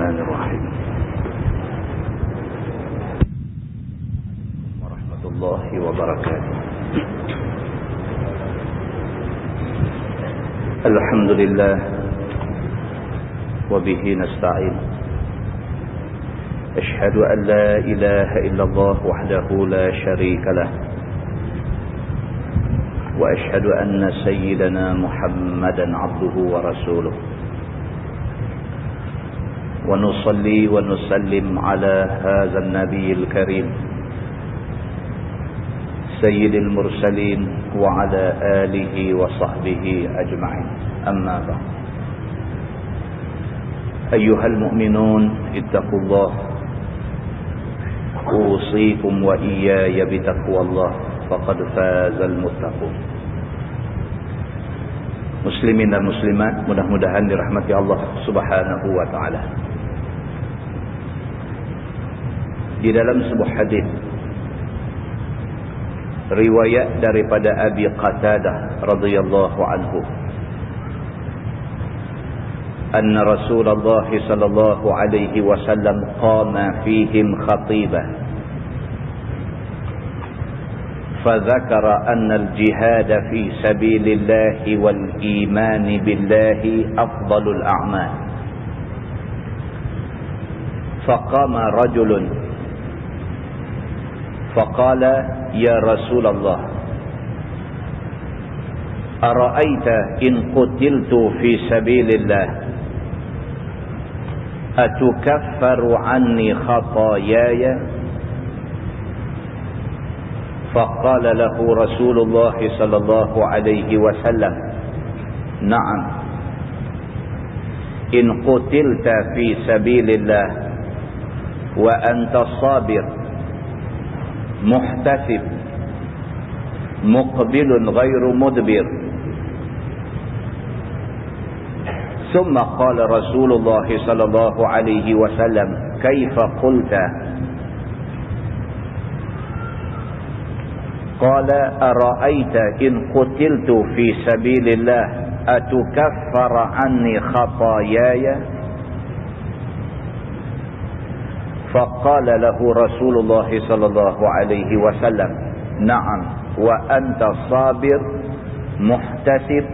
الرحمن الرحيم ورحمة الله وبركاته. الحمد لله وبه نستعين. أشهد أن لا إله إلا الله وحده لا شريك له، وأشهد أن سيدنا محمدا عبده ورسوله، ونصلي ونسلم على هذا النبي الكريم سيد المرسلين وعلى آله وصحبه أجمعين. أما بعد، أيها المؤمنون اتقوا الله، أوصيكم وإياي بتقوى الله، faqad fazal muttaqun. Muslimin dan muslimat, mudah-mudahan dirahmati Allah Subhanahu wa taala. Di dalam sebuah hadis riwayat daripada Abi Qatadah radhiyallahu anhu, anna Rasulullah sallallahu alaihi wasallam qama fihim khatiban فذكر أن الجهاد في سبيل الله والإيمان بالله أفضل الأعمال. فقام رجل فقال: يا رسول الله، أرأيت إن قتلت في سبيل الله أتكفر عني خطاياي؟ فقال له رسول الله صلى الله عليه وسلم: نعم، إن قتلت في سبيل الله وأنت صابر محتسب مقبل غير مدبر. ثم قال رسول الله صلى الله عليه وسلم: كيف قلت؟ قال: أرأيت إن قتلت في سبيل الله أتكفر عني خطاياي؟ فقال له رسول الله صلى الله عليه وسلم: نعم، وأنت صابر محتسب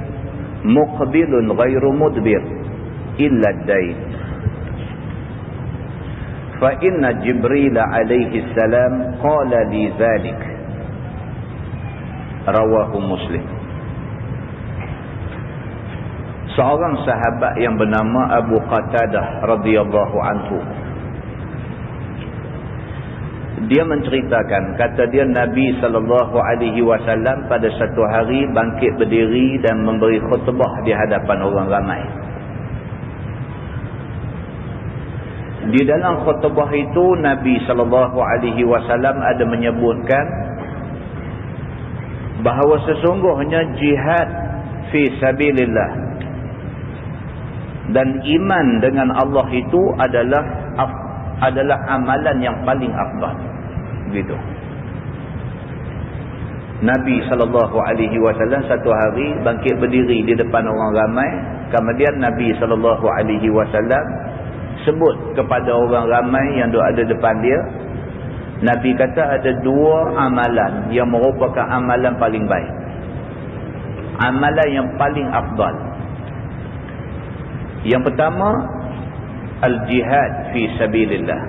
مقبل غير مدبر إلا الدين. فإن جبريل عليه السلام قال لي ذلك. Rawahu Muslim. Seorang sahabat yang bernama Abu Qatadah radhiyallahu anhu, dia menceritakan, kata dia, Nabi SAW pada satu hari bangkit berdiri dan memberi khutbah di hadapan orang ramai. Di dalam khutbah itu Nabi SAW ada menyebutkan bahawa sesungguhnya jihad fi sabilillah dan iman dengan Allah itu adalah amalan yang paling afdal. Begitu. Nabi SAW satu hari bangkit berdiri di depan orang ramai. Kemudian Nabi SAW sebut kepada orang ramai yang ada depan dia. Nabi kata ada dua amalan yang merupakan amalan paling baik, amalan yang paling afdal. Yang pertama, al-jihad fi sabilillah.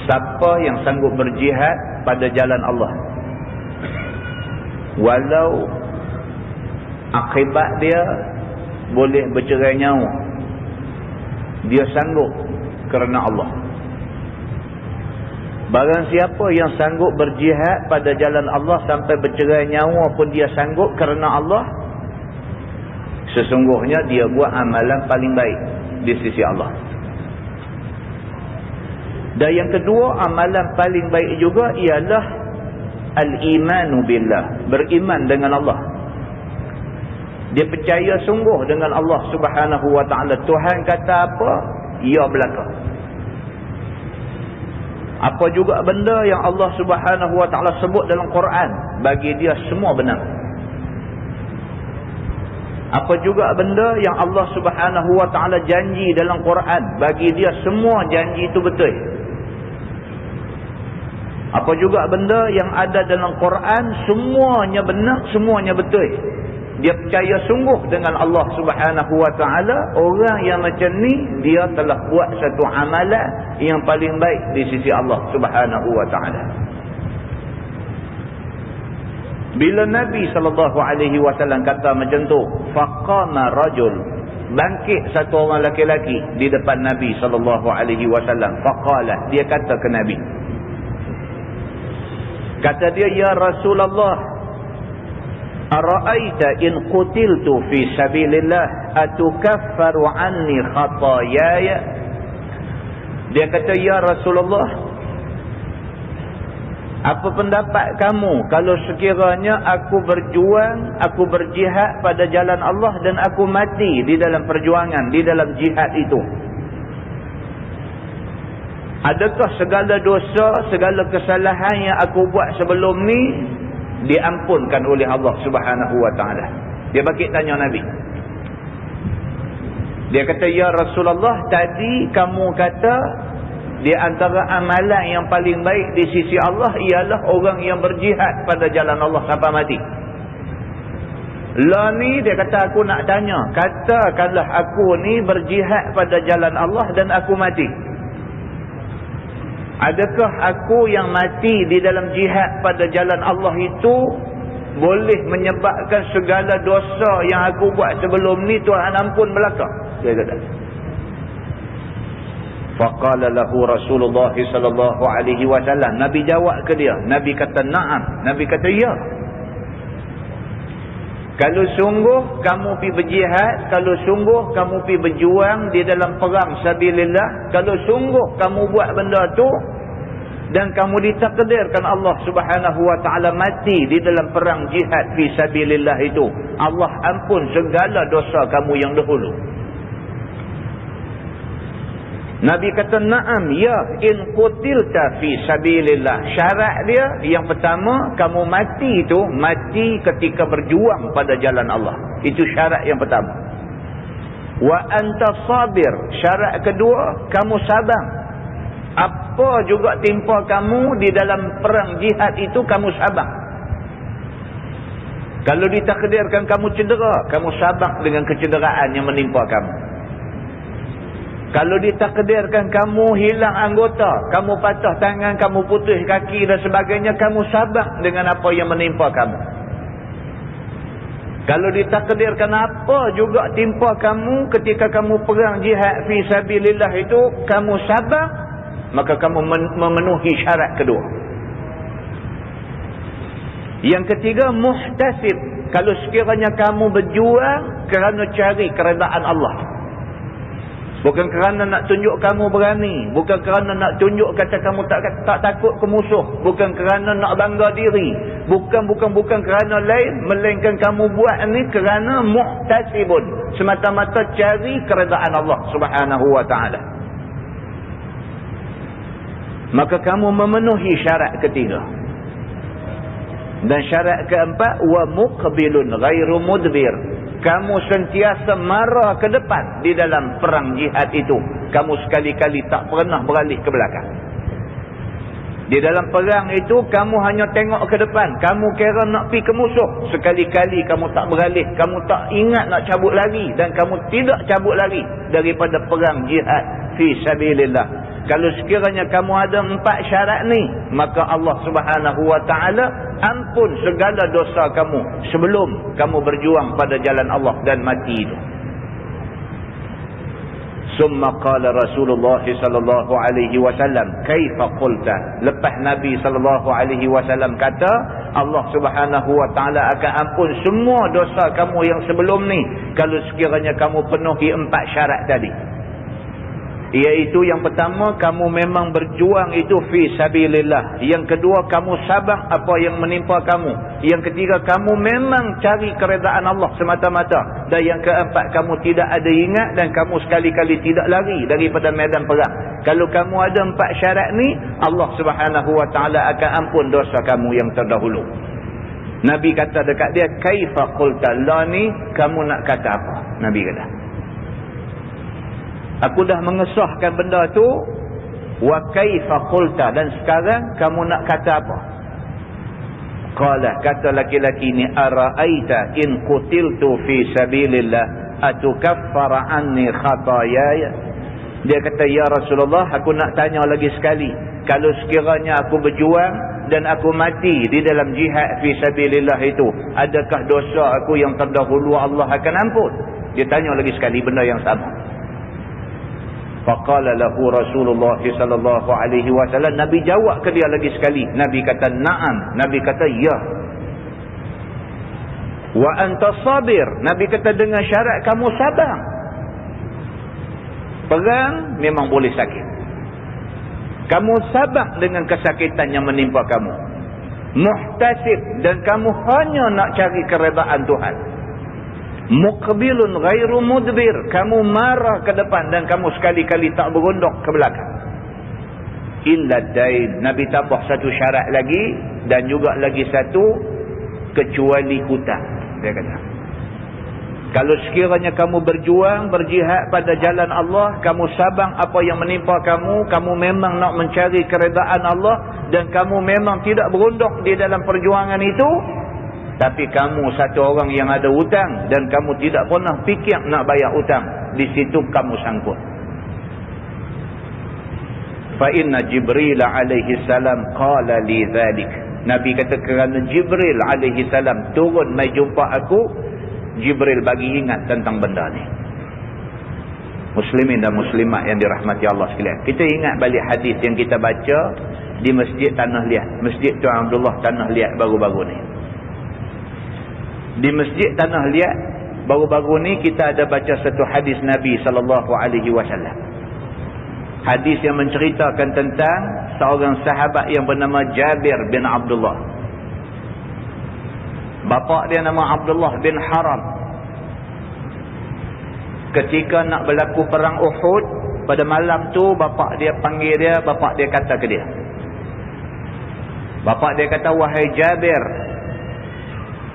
Siapa yang sanggup berjihad pada jalan Allah, walau akibat dia boleh bercerai nyawa, dia sanggup kerana Allah. Barang siapa yang sanggup berjihad pada jalan Allah sampai bercerai nyawa pun dia sanggup kerana Allah, sesungguhnya dia buat amalan paling baik di sisi Allah. Dan yang kedua, amalan paling baik juga ialah al-imanu billah, beriman dengan Allah. Dia percaya sungguh dengan Allah Subhanahu wa taala. Tuhan kata apa, ia berlaku. Apa juga benda yang Allah Subhanahu wa taala sebut dalam Quran, bagi dia semua benar. Apa juga benda yang Allah Subhanahu wa ta'ala janji dalam Quran, bagi dia semua janji itu betul. Apa juga benda yang ada dalam Quran, semuanya benar, semuanya betul. Dia percaya sungguh dengan Allah Subhanahu wa ta'ala. Orang yang macam ni, dia telah buat satu amalan yang paling baik di sisi Allah Subhanahu wa ta'ala. Bila Nabi SAW kata macam tu, faqama rajul, bangkit satu orang lelaki di depan Nabi SAW. Faqala, dia kata ke Nabi, kata dia, ya Rasulullah, ara'aita in qutiltu fi sabilillah atukaffaru anni khatayaya. Dia kata, ya Rasulullah, apa pendapat kamu kalau sekiranya aku berjuang, aku berjihad pada jalan Allah dan aku mati di dalam perjuangan, di dalam jihad itu? Adakah segala dosa, segala kesalahan yang aku buat sebelum ni diampunkan oleh Allah Subhanahu wa ta'ala? Dia bangkit tanya Nabi. Dia kata, ya Rasulullah, tadi kamu kata di antara amalan yang paling baik di sisi Allah ialah orang yang berjihad pada jalan Allah sampai mati. Lah ni dia kata, aku nak tanya, katakanlah aku ni berjihad pada jalan Allah dan aku mati, adakah aku yang mati di dalam jihad pada jalan Allah itu boleh menyebabkan segala dosa yang aku buat sebelum ni Tuhan ampun belaka? Dia kata. Faqala lahu Rasulullah sallallahu alaihi wasallam. Nabi jawab ke dia. Nabi kata, na'am. Nabi kata, ya. Kalau sungguh kamu pergi berjihad, kalau sungguh kamu pergi berjuang di dalam perang sabilillah, kalau sungguh kamu buat benda tu dan kamu ditakdirkan Allah Subhanahu wa ta'ala mati di dalam perang jihad fi sabilillah itu, Allah ampun segala dosa kamu yang dahulu. Nabi kata, na'am, ya, in qutilta fi sabilillah. Syarat dia yang pertama, kamu mati itu mati ketika berjuang pada jalan Allah. Itu syarat yang pertama. Wa anta sabir. Syarat kedua, kamu sabar. Apa juga timpa kamu di dalam perang jihad itu, kamu sabar. Kalau ditakdirkan kamu cedera, kamu sabar dengan kecederaan yang menimpa kamu. Kalau ditakdirkan kamu hilang anggota, kamu patah tangan, kamu putus kaki dan sebagainya, kamu sabar dengan apa yang menimpa kamu. Kalau ditakdirkan apa juga timpa kamu ketika kamu perang jihad fi sabilillah itu, kamu sabar, maka kamu memenuhi syarat kedua. Yang ketiga, muhtasib. Kalau sekiranya kamu berjuang kerana cari keredaan Allah, bukan kerana nak tunjuk kamu berani, bukan kerana nak tunjuk kata kamu tak takut ke musuh, bukan kerana nak bangga diri, bukan kerana lain, melainkan kamu buat ni kerana muhtasibun, semata-mata cari keredaan Allah Subhanahu wa ta'ala, maka kamu memenuhi syarat ketiga. Dan syarat keempat, wa muqbilun ghairu mudbir. Kamu sentiasa marah ke depan di dalam perang jihad itu. Kamu sekali-kali tak pernah beralih ke belakang. Di dalam perang itu, kamu hanya tengok ke depan. Kamu kira nak pergi ke musuh. Sekali-kali kamu tak beralih. Kamu tak ingat nak cabut lagi. Dan kamu tidak cabut lagi daripada perang jihad fi sabilillah. Kalau sekiranya kamu ada 4 syarat ni, maka Allah Subhanahu wa ta'ala ampun segala dosa kamu sebelum kamu berjuang pada jalan Allah dan mati itu. Summa qala Rasulullah sallallahu alaihi wasallam, kaifa qulta? Lepas Nabi sallallahu alaihi wasallam kata, Allah Subhanahu wa ta'ala akan ampun semua dosa kamu yang sebelum ni kalau sekiranya kamu penuhi 4 syarat tadi. Iaitu yang pertama, kamu memang berjuang itu fi sabilillah. Yang kedua, kamu sabar apa yang menimpa kamu. Yang ketiga, kamu memang cari keredaan Allah semata-mata. Dan yang keempat, kamu tidak ada ingat dan kamu sekali-kali tidak lari daripada medan perang. Kalau kamu ada 4 syarat ni, Allah Subhanahu wa ta'ala akan ampun dosa kamu yang terdahulu. Nabi kata dekat dia, kaifa qulta la ni, kamu nak kata apa? Nabi kata, aku dah mengesahkan benda tu, wa kaifa qulta, dan sekarang kamu nak kata apa? Qala, kata laki-laki ni, ara'aita in qutiltu fi sabilillah atukaffara anni khatayaya. Dia kata, ya Rasulullah, aku nak tanya lagi sekali, kalau sekiranya aku berjuang dan aku mati di dalam jihad fi sabilillah itu, adakah dosa aku yang terdahulu Allah akan ampun? Dia tanya lagi sekali benda yang sama. Faqala lahu Rasulullah sallallahu alaihi wasallam, Nabi jawab ke dia lagi sekali. Nabi kata, na'am. Nabi kata, ya. Wa anta sabir. Nabi kata, dengan syarat kamu sabar. Perang memang boleh sakit. Kamu sabar dengan kesakitan yang menimpa kamu. Muhtasib, dan kamu hanya nak cari keredaan Tuhan. Muqbilun ghairu mudbir, kamu marah ke depan dan kamu sekali-kali tak berunduk ke belakang. Illa dain, Nabi tambah satu syarat lagi, dan juga lagi satu, kecuali hutang. Dia kata, kalau sekiranya kamu berjuang, berjihad pada jalan Allah, kamu sabar apa yang menimpa kamu, kamu memang nak mencari keredaan Allah, dan kamu memang tidak berunduk di dalam perjuangan itu, tapi kamu satu orang yang ada hutang, dan kamu tidak pernah fikir nak bayar hutang, di situ kamu sangkut. Fa inna Jibril alaihi salam qala li dhalik. Nabi kata, kerana Jibril alaihi salam turun mai jumpa aku, Jibril bagi ingat tentang benda ni. Muslimin dan muslimat yang dirahmati Allah sekalian, kita ingat balik hadis yang kita baca di Masjid Tanah Liat, Masjid Tuan Abdullah Tanah Liat baru-baru ni. Di Masjid Tanah Liat baru-baru ni kita ada baca satu hadis Nabi SAW. Hadis yang menceritakan tentang seorang sahabat yang bernama Jabir bin Abdullah. Bapa dia nama Abdullah bin Haram. Ketika nak berlaku perang Uhud, pada malam tu bapa dia panggil dia, bapa dia kata ke dia. Bapa dia kata, wahai Jabir,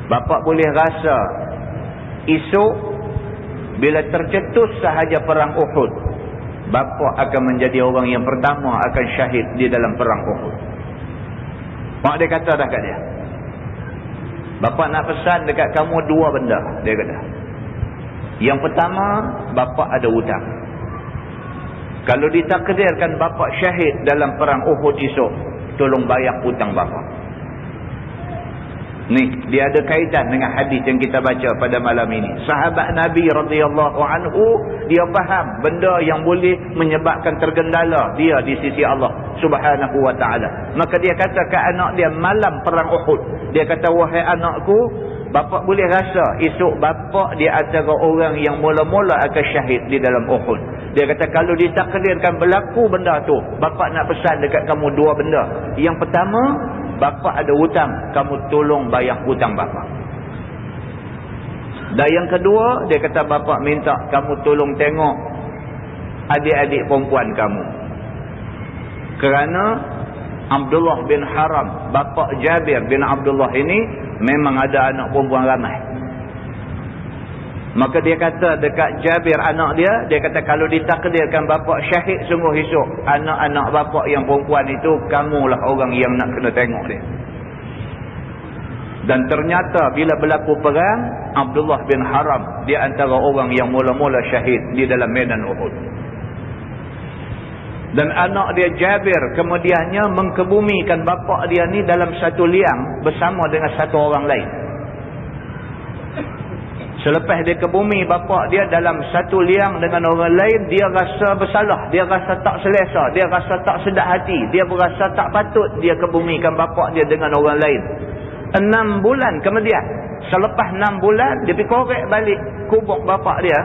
bapa boleh rasa esok bila tercetus sahaja perang Uhud, bapa akan menjadi orang yang pertama akan syahid di dalam perang Uhud. Mak dia kata dah kat dia, bapa nak pesan dekat kamu dua benda. Dia kata, yang pertama, bapa ada hutang. Kalau ditakdirkan bapa syahid dalam perang Uhud esok, tolong bayar hutang bapa. Ni, dia ada kaitan dengan hadis yang kita baca pada malam ini. Sahabat Nabi radhiyallahu anhu, dia faham benda yang boleh menyebabkan tergendala dia di sisi Allah Subhanahu wa taala. Maka dia kata ke anak dia malam perang Uhud, dia kata, wahai anakku, bapa boleh rasa esok bapa dia antara orang yang mula-mula akan syahid di dalam Uhud. Dia kata, kalau ditakdirkan berlaku benda tu, bapa nak pesan dekat kamu dua benda. Yang pertama, bapa ada hutang, kamu tolong bayar hutang bapa. Dan yang kedua, dia kata, bapa minta kamu tolong tengok adik-adik perempuan kamu. Kerana Abdullah bin Haram, bapa Jabir bin Abdullah ini memang ada anak perempuan ramai. Maka dia kata dekat Jabir anak dia, dia kata, kalau ditakdirkan bapa syahid sungguh esok, anak-anak bapa yang perempuan itu, kamulah orang yang nak kena tengok dia. Dan ternyata bila berlaku perang, Abdullah bin Haram dia antara orang yang mula-mula syahid di dalam medan Uhud. Dan anak dia Jabir kemudiannya mengkebumikan bapa dia ni dalam satu liang bersama dengan satu orang lain. Selepas dia ke bumi bapa dia dalam satu liang dengan orang lain, dia rasa bersalah, dia rasa tak selesa, dia rasa tak sedap hati, dia berasa tak patut dia kebumikan bapa dia dengan orang lain. 6 bulan kemudian, selepas 6 bulan, dia pergi korek balik kubur bapa dia,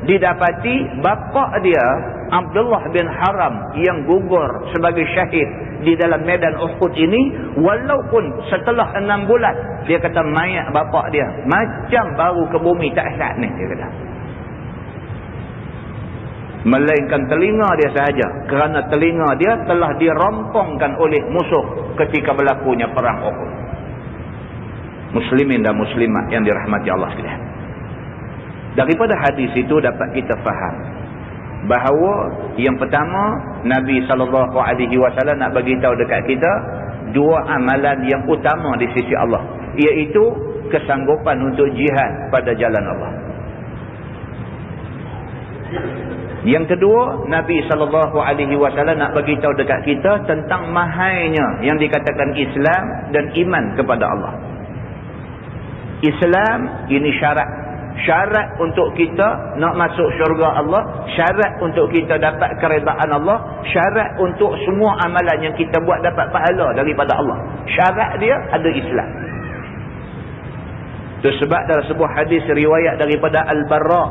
didapati bapa dia Abdullah bin Haram yang gugur sebagai syahid di dalam medan Uhud ini, walaupun setelah 6 bulan, dia kata mayat bapa dia macam baru ke bumi tak sat ni, dia kata. Melainkan telinga dia sahaja, kerana telinga dia telah dirompongkan oleh musuh ketika berlakunya perang Uhud. muslimin dan muslimat yang dirahmati Allah sekalian. Daripada hadis itu dapat kita faham bahawa yang pertama, Nabi SAW nak bagi tahu dekat kita dua amalan yang utama di sisi Allah, iaitu kesanggupan untuk jihad pada jalan Allah. Yang kedua, Nabi SAW nak bagi tahu dekat kita tentang mahainya yang dikatakan Islam dan iman kepada Allah. Islam ini syarat untuk kita nak masuk syurga Allah, syarat untuk kita dapat keredaan Allah, syarat untuk semua amalan yang kita buat dapat pahala daripada Allah. Syarat dia ada Islam. Itu sebab dalam sebuah hadis riwayat daripada Al-Barra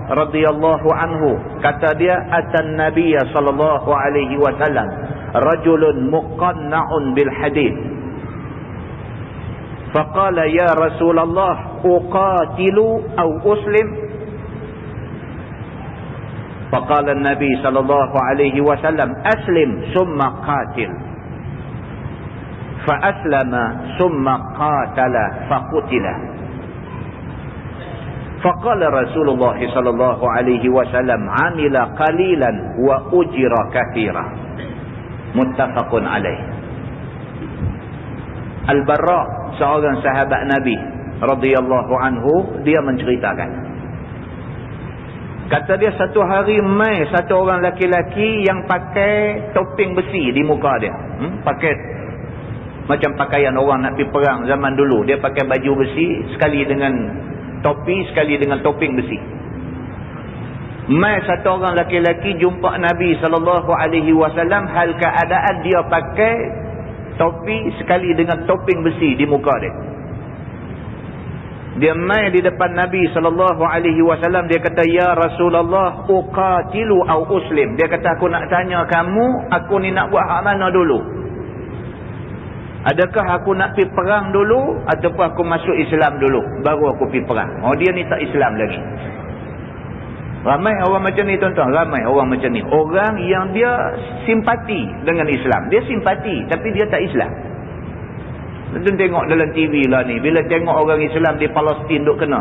radhiyallahu anhu, kata dia, atan nabiyya sallallahu alaihi wasallam rajulun muqanna'un bil hadith faqala ya Rasulullah uqatilu aw uslim, faqala an-nabi sallallahu alaihi wasallam aslim summa qatil, fa aslama summa qatala fa qutila. Faqala Rasulullah sallallahu alaihi wasallam amila qalilan wa ujira katsira, muttafaqun alaih. Al-Barra, seorang sahabat Nabi radhiyallahu anhu, dia menceritakan, kata dia satu hari mai satu orang laki-laki yang pakai topeng besi di muka dia, pakai macam pakaian orang nak pergi perang zaman dulu. Dia pakai baju besi, sekali dengan topi, sekali dengan topeng besi. Mai satu orang laki-laki jumpa Nabi SAW, hal keadaan dia pakai topi sekali dengan topeng besi di muka dia. Dia mai di depan Nabi SAW, dia kata, ya Rasulullah uqatilu au uslim. Dia kata, aku nak tanya kamu, aku ni nak buat hak mana dulu? Adakah aku nak pergi perang dulu ataupun aku masuk Islam dulu baru aku pergi perang? Oh, dia ni tak Islam lagi. Ramai orang macam ni tuan-tuan, ramai orang macam ni. Orang yang dia simpati dengan Islam, dia simpati tapi dia tak Islam. Tuan tengok dalam TV lah ni, bila tengok orang Islam di Palestin duk kena,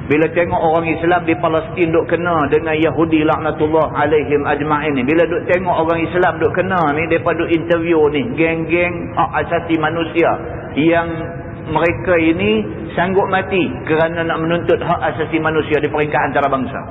bila tengok orang Islam di Palestin duk kena dengan Yahudi laknatullah alaihim ajma'in ni, bila duk tengok orang Islam duk kena ni, mereka duk interview ni geng-geng hak asasi manusia yang mereka ini sanggup mati kerana nak menuntut hak asasi manusia di peringkat antarabangsa.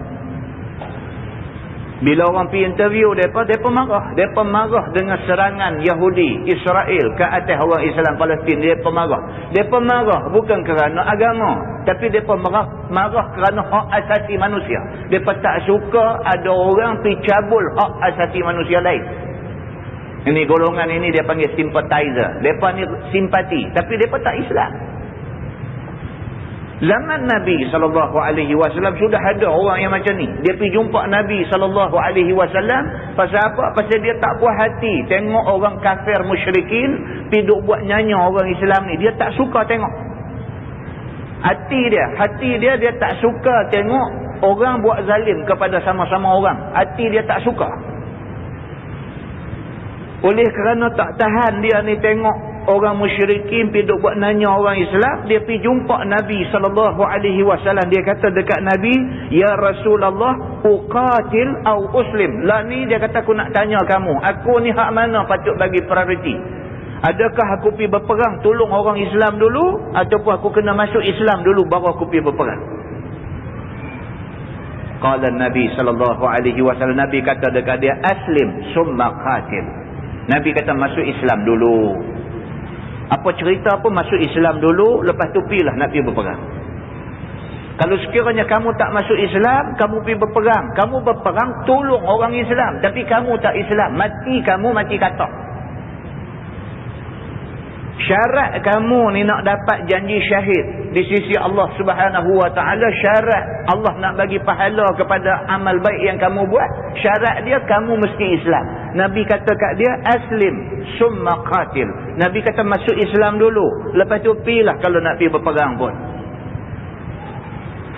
Bila orang pergi interview mereka marah. Mereka marah dengan serangan Yahudi Israel ke atas orang Islam Palestin. Mereka marah. Mereka marah bukan kerana agama, tapi mereka marah kerana hak asasi manusia. Mereka tak suka ada orang pergi cabul hak asasi manusia lain. Ini golongan ini dia panggil sympathizer. Mereka ni simpati, tapi mereka tak Islam. Zaman Nabi SAW sudah ada orang yang macam ni. Dia pergi jumpa Nabi SAW. Pasal apa? Pasal dia tak puas hati tengok orang kafir musyrikin pergi duk buat nyanyi orang Islam ni. Dia tak suka tengok. Hati dia tak suka tengok orang buat zalim kepada sama-sama orang. Hati dia tak suka. Oleh kerana tak tahan dia ni tengok orang musyrikin pergi duk buat nanya orang Islam, dia pergi jumpa Nabi SAW. Dia kata dekat Nabi, ya Rasulullah uqatil au uslim. Lah ni dia kata, aku nak tanya kamu, aku ni hak mana patut bagi prioriti? Adakah aku pergi berperang tolong orang Islam dulu, ataupun aku kena masuk Islam dulu baru aku pergi berperang? Qala Nabi SAW, Nabi kata dekat dia, aslim summa qatil. Nabi kata masuk Islam dulu. Apa cerita pun masuk Islam dulu, lepas tu pergilah nak pergi berperang. Kalau sekiranya kamu tak masuk Islam, kamu pergi berperang. Kamu berperang tolong orang Islam, tapi kamu tak Islam, mati kamu, mati kata. Syarat kamu ni nak dapat janji syahid di sisi Allah Subhanahu wa taala, syarat Allah nak bagi pahala kepada amal baik yang kamu buat, syarat dia kamu mesti Islam. Nabi kata kat dia, aslim summa qatil. Nabi kata masuk Islam dulu, lepas tu pilah kalau nak pergi berperang pun.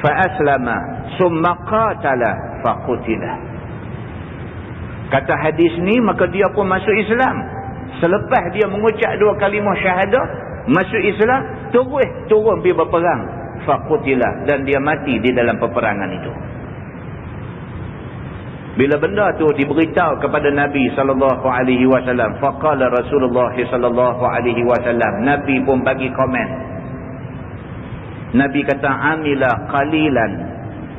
Fa aslama summa qatala fa qutila. Kata hadis ni, maka dia pun masuk Islam. Selepas dia mengucap dua kalimah syahadah, masuk Islam, turun pergi berperang, faqutila, dan dia mati di dalam peperangan itu. Bila benda tu diberitahu kepada Nabi SAW, faqala Rasulullah SAW, Nabi pun bagi komen. Nabi kata, amila qalilan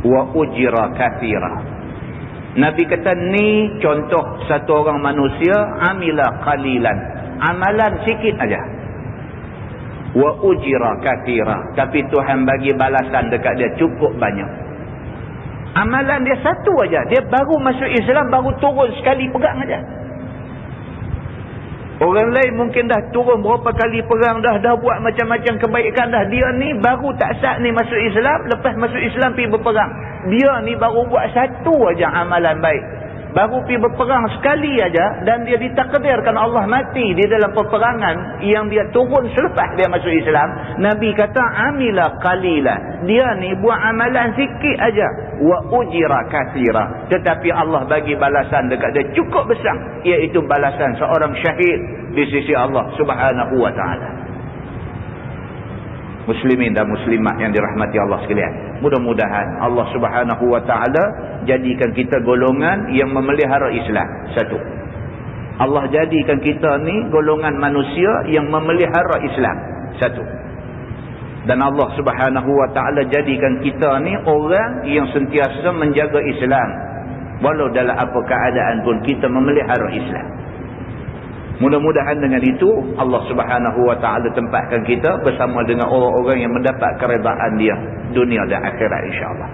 wa ujira kathira. Nabi kata, ni contoh satu orang manusia, amila qalilan, amalan sikit aja, wa ujira kathira, tapi Tuhan bagi balasan dekat dia cukup banyak. Amalan dia satu aja, dia baru masuk Islam, baru turun sekali perang aja. Orang lain mungkin dah turun berapa kali perang, dah buat macam-macam kebaikan dah. Dia ni baru tak sah ni masuk Islam, lepas masuk Islam pergi berperang. Dia ni baru buat satu aja amalan baik, baru pergi berperang sekali aja, dan dia ditakdirkan Allah mati di dalam peperangan yang dia turun selepas dia masuk Islam. Nabi kata, amila qalila, dia ni buat amalan sikit aja, wa ujira kathira, tetapi Allah bagi balasan dekat dia cukup besar, iaitu balasan seorang syahid di sisi Allah Subhanahu wa ta'ala. Muslimin dan muslimat yang dirahmati Allah sekalian, mudah-mudahan Allah Subhanahu wa ta'ala jadikan kita golongan yang memelihara Islam. Satu, Allah jadikan kita ni golongan manusia yang memelihara Islam. Satu. Dan Allah Subhanahu wa ta'ala jadikan kita ni orang yang sentiasa menjaga Islam, walau dalam apa keadaan pun kita memelihara Islam. Mudah-mudahan dengan itu Allah Subhanahu wa ta'ala tempatkan kita bersama dengan orang-orang yang mendapat keredaan dia dunia dan akhirat, insya-Allah.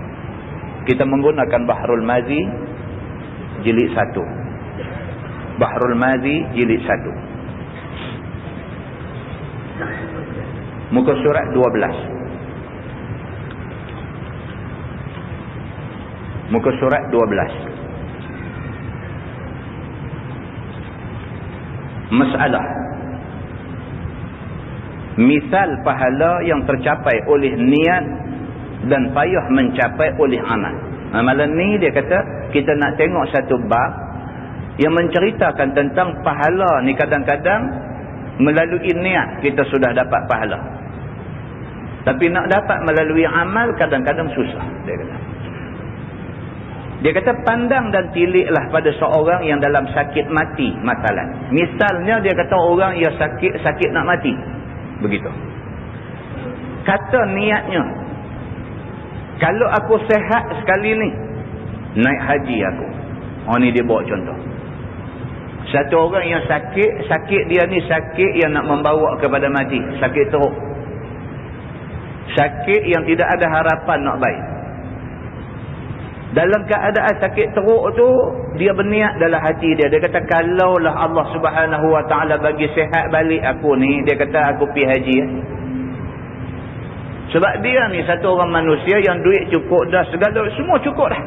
Kita menggunakan Bahrul Mazi jilid 1. Bahrul Mazi jilid 1. Muka surat 12. Muka surat 12. Masalah misal pahala yang tercapai oleh niat dan payah mencapai oleh amal. Malam ni dia kata kita nak tengok satu bab yang menceritakan tentang pahala ni. Kadang-kadang melalui niat kita sudah dapat pahala, tapi nak dapat melalui amal kadang-kadang susah. Dia kata pandang dan tiliklah pada seorang yang dalam sakit mati masalah. Misalnya dia kata orang yang sakit nak mati. Begitu. Kata niatnya, kalau aku sehat sekali ni, naik haji aku. Oh, ni dia bawa contoh. Satu orang yang sakit dia ni sakit yang nak membawa kepada mati. Sakit teruk. Sakit yang tidak ada harapan nak baik. Dalam keadaan sakit teruk tu, dia berniat dalam hati dia. Dia kata, kalaulah Allah Subhanahu wa ta'ala bagi sihat balik aku ni, dia kata aku pergi haji. Sebab dia ni satu orang manusia yang duit cukup dah, segala semua cukup dah.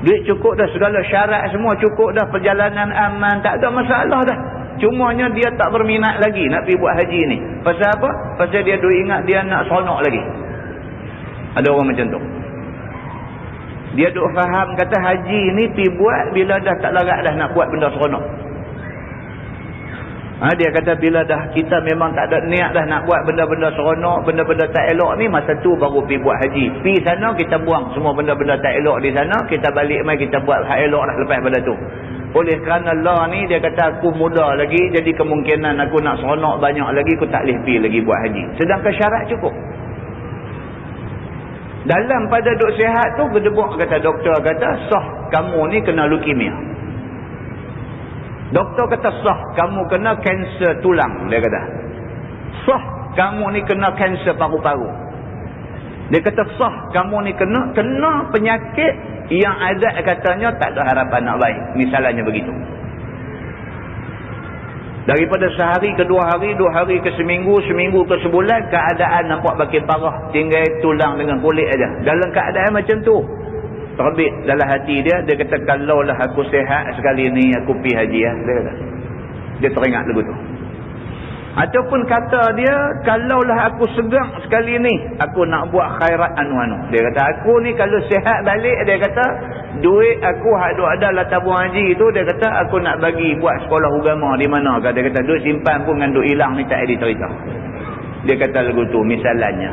Duit cukup dah, segala syarat semua cukup dah, perjalanan aman, tak ada masalah dah. Cumanya dia tak berminat lagi nak pergi buat haji ni. Pasal apa? Pasal dia duk ingat dia nak seronok lagi. Ada orang macam tu. Dia duk faham kata haji ni pergi buat bila dah tak larat dah nak buat benda seronok. Dia kata bila dah kita memang tak ada niat dah nak buat benda-benda seronok, benda-benda tak elok ni, masa tu baru pergi buat haji. Pergi sana kita buang semua benda-benda tak elok di sana, kita balik mai kita buat hak elok dah lepas benda tu. Oleh kerana Allah ni dia kata aku muda lagi, jadi kemungkinan aku nak seronok banyak lagi, aku tak boleh pergi lagi buat haji. Sedangkan syarat cukup. Dalam pada duk sihat tu berdebuk, kata doktor kata sah kamu ni kena leukemia. Doktor kata sah kamu kena kanser tulang. Dia kata sah kamu ni kena kanser paru-paru. Dia kata sah kamu ni kena penyakit yang ada katanya tak ada harapan nak baik. Misalnya begitu. Daripada sehari ke 2 hari, 2 hari ke seminggu, seminggu ke sebulan, keadaan nampak makin parah. Tinggal tulang dengan kulit aja. Dalam keadaan macam tu, terbit dalam hati dia, dia kata kalaulah aku sihat sekali ni, aku pergi haji. Dia kata. Dia teringat lagu tu. Ataupun kata dia, kalaulah aku segang sekali ni, aku nak buat khairat anu-anu. Dia kata, aku ni kalau sihat balik, dia kata, duit aku ada lah tabung haji tu, dia kata, aku nak bagi buat sekolah agama di mana. Dia kata, duit simpan pun dengan duit hilang ni tak ada cerita. Dia kata lagu tu, misalnya.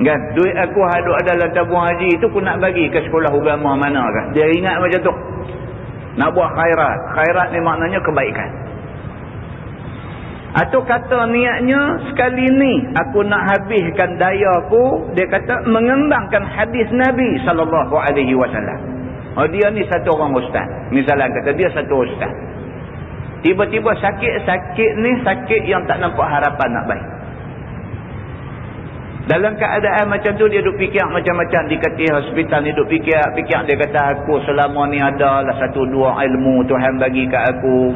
Kan, duit aku ada lah tabung haji tu, aku nak bagi ke sekolah agama mana kan. Dia ingat macam tu. Nak buat khairat. Khairat ni maknanya kebaikan. Atau kata niatnya, sekali ni aku nak habiskan daya aku, dia kata mengembangkan hadis Nabi SAW. Oh, dia ni satu orang ustaz. Misalnya kata dia satu ustaz. Tiba-tiba sakit ni sakit yang tak nampak harapan nak baik. Dalam keadaan macam tu dia duk fikir macam-macam di katil hospital ni, duk fikir dia kata aku selama ni ada lah satu dua ilmu Tuhan bagi kat aku.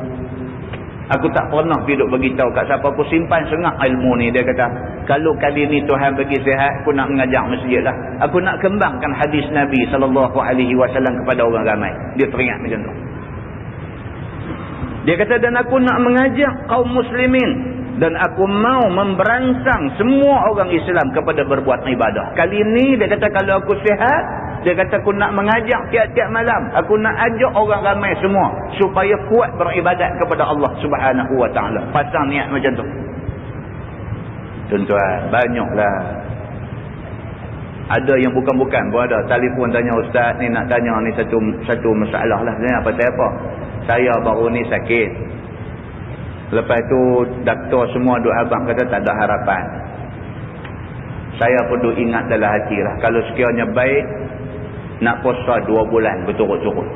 Aku tak pernah duduk beritahu kat siapa, aku simpan sengak ilmu ni. Dia kata, kalau kali ni Tuhan bagi sihat, aku nak mengajar masjid lah. Aku nak kembangkan hadis Nabi SAW kepada orang ramai. Dia teringat macam tu. Dia kata, dan aku nak mengajak kaum muslimin. Dan aku mau memberangsang semua orang Islam kepada berbuat ibadah. Kali ni, dia kata, kalau aku sihat, dia kata aku nak mengajak tiap-tiap malam. Aku nak ajak orang ramai semua supaya kuat beribadat kepada Allah Subhanahu Wa Taala. Pasang niat macam tu. Tuan-tuan, banyaklah. Ada yang bukan-bukan pun ada. Telefon tanya, ustaz ni nak tanya ni satu masalah lah. Apa apa? Saya baru ni sakit. Lepas tu doktor semua duk abang kata tak ada harapan. Saya pun duk ingat dalam hati lah. Kalau sekiranya baik, nak puasa 2 bulan berturut-turut.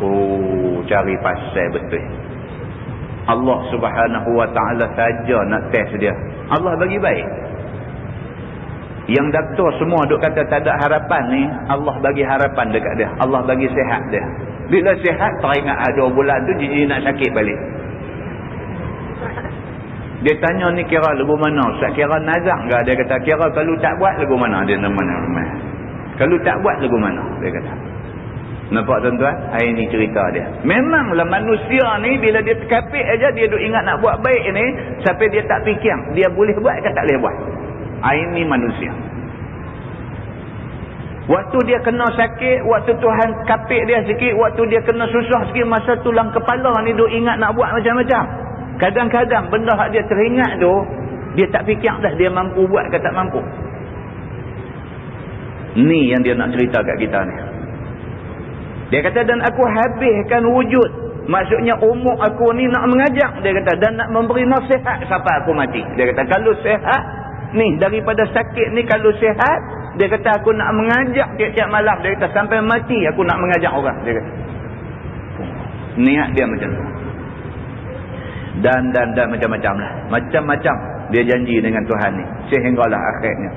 Oh, cari pasal betul. Allah Subhanahu Wa Taala saja nak test dia. Allah bagi baik. Yang doktor semua duk kata tak ada harapan ni, Allah bagi harapan dekat dia. Allah bagi sihat dia. Bila sihat, teringat 2 bulan tu jadi nak sakit balik. Dia tanya ni kira lagu mana? Ustaz kira nazak ke? Dia kata kira kalau tak buat lagu mana? Dia nama-nama. Kalau tak buat lagu mana? Dia kata. Nampak tuan-tuan? Ini cerita dia. Memanglah manusia ni bila dia terkapit aja dia duk ingat nak buat baik ni, sampai dia tak fikir dia boleh buat ke tak boleh buat. Ini manusia. Waktu dia kena sakit, waktu Tuhan kapit dia sikit, waktu dia kena susah sikit, masa tulang kepala ni duk ingat nak buat macam-macam. Kadang-kadang benda hak dia teringat tu, dia tak fikir dah dia mampu buat ke tak mampu. Ni yang dia nak cerita kat kita ni. Dia kata, dan aku habiskan wujud. Maksudnya umur aku ni nak mengajak. Dia kata, dan nak memberi nasihat sampai aku mati. Dia kata, kalau sihat ni, daripada sakit ni kalau sihat, dia kata aku nak mengajak tiap-tiap malam. Dia kata, sampai mati aku nak mengajak orang. Dia kata, niat dia macam tu. Dan macam-macam lah. Macam-macam dia janji dengan Tuhan ni. Sehinggalah akhirnya.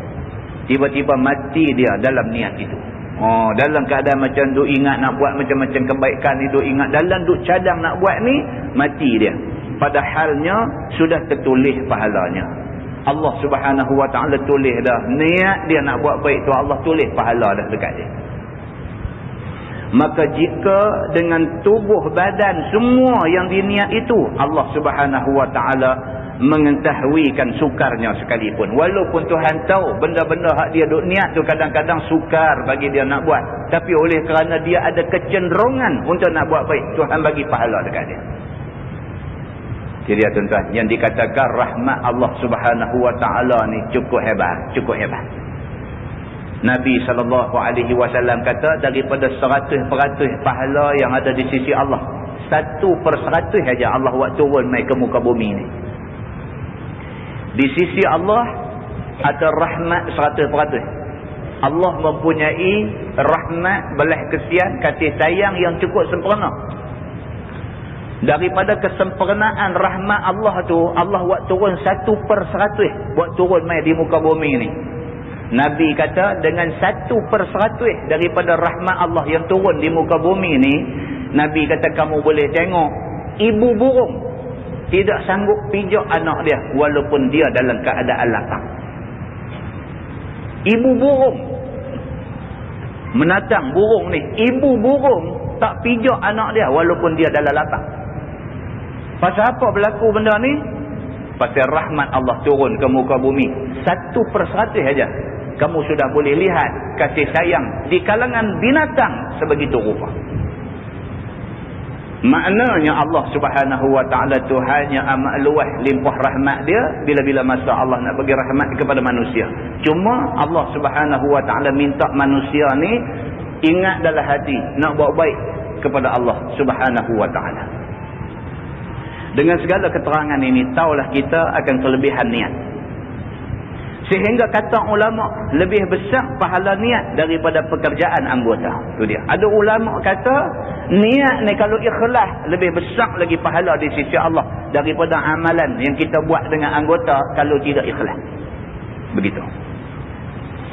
Tiba-tiba mati dia dalam niat itu. Oh, dalam keadaan macam tu ingat nak buat macam-macam kebaikan ni, duk ingat dalam duk cadang nak buat ni, mati dia. Padahalnya sudah tertulis pahalanya. Allah Subhanahu Wa Taala tulis dah. Niat dia nak buat baik tu Allah tulis pahala dah dekat dia. Maka jika dengan tubuh badan semua yang diniat itu, Allah Subhanahu Wa Taala mengetahuikan sukarnya sekalipun. Walaupun Tuhan tahu benda-benda hak dia duk niat tu kadang-kadang sukar bagi dia nak buat, tapi oleh kerana dia ada kecenderungan untuk nak buat baik, Tuhan bagi pahala dekat dia. Jadi tuan-tuan, yang dikatakan rahmat Allah Subhanahu Wa Taala ni cukup hebat, cukup hebat. Nabi SAW kata daripada 100% pahala yang ada di sisi Allah, 1% saja Allah buat turun mai ke muka bumi ni. Di sisi Allah ada rahmat 100%. Allah mempunyai rahmat, belas kesian, kasih sayang yang cukup sempurna. Daripada kesempurnaan rahmat Allah tu, Allah buat turun 1% buat turun mai di muka bumi ni. Nabi kata dengan 1% daripada rahmat Allah yang turun di muka bumi ni, Nabi kata kamu boleh tengok ibu burung tidak sanggup pijak anak dia walaupun dia dalam keadaan lapar. Ibu burung menatang burung ni, ibu burung tak pijak anak dia walaupun dia dalam lapar. Pasal apa berlaku benda ni? pasal rahmat Allah turun ke muka bumi, 1% saja kamu sudah boleh lihat kasih sayang di kalangan binatang sebegitu rupa. Maknanya Allah Subhanahu wa ta'ala Tuhan yang amat luas limpah rahmat dia bila-bila masa Allah nak bagi rahmat kepada manusia. Cuma Allah Subhanahu wa ta'ala minta manusia ni ingat dalam hati nak buat baik kepada Allah Subhanahu wa ta'ala. Dengan segala keterangan ini, taulah kita akan kelebihan niat. Sehingga kata ulama, lebih besar pahala niat daripada pekerjaan anggota. Itu dia. Ada ulama kata, niat ni kalau ikhlas, lebih besar lagi pahala di sisi Allah daripada amalan yang kita buat dengan anggota kalau tidak ikhlas. Begitu.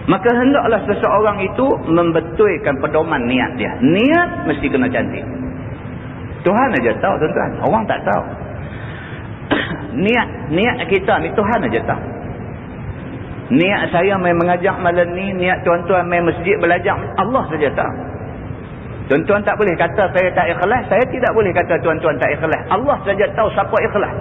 Maka hendaklah seseorang itu membetulkan pedoman niat dia. Niat mesti kena cantik. Tuhan aja tahu, tuan-tuan. Orang tak tahu. Niat kita ni Tuhan aja tahu. Niat saya main mengajak malam ni, niat tuan-tuan main masjid belajar, Allah saja tahu. Tuan-tuan tak boleh kata saya tak ikhlas, saya tidak boleh kata tuan-tuan tak ikhlas. Allah saja tahu siapa ikhlas.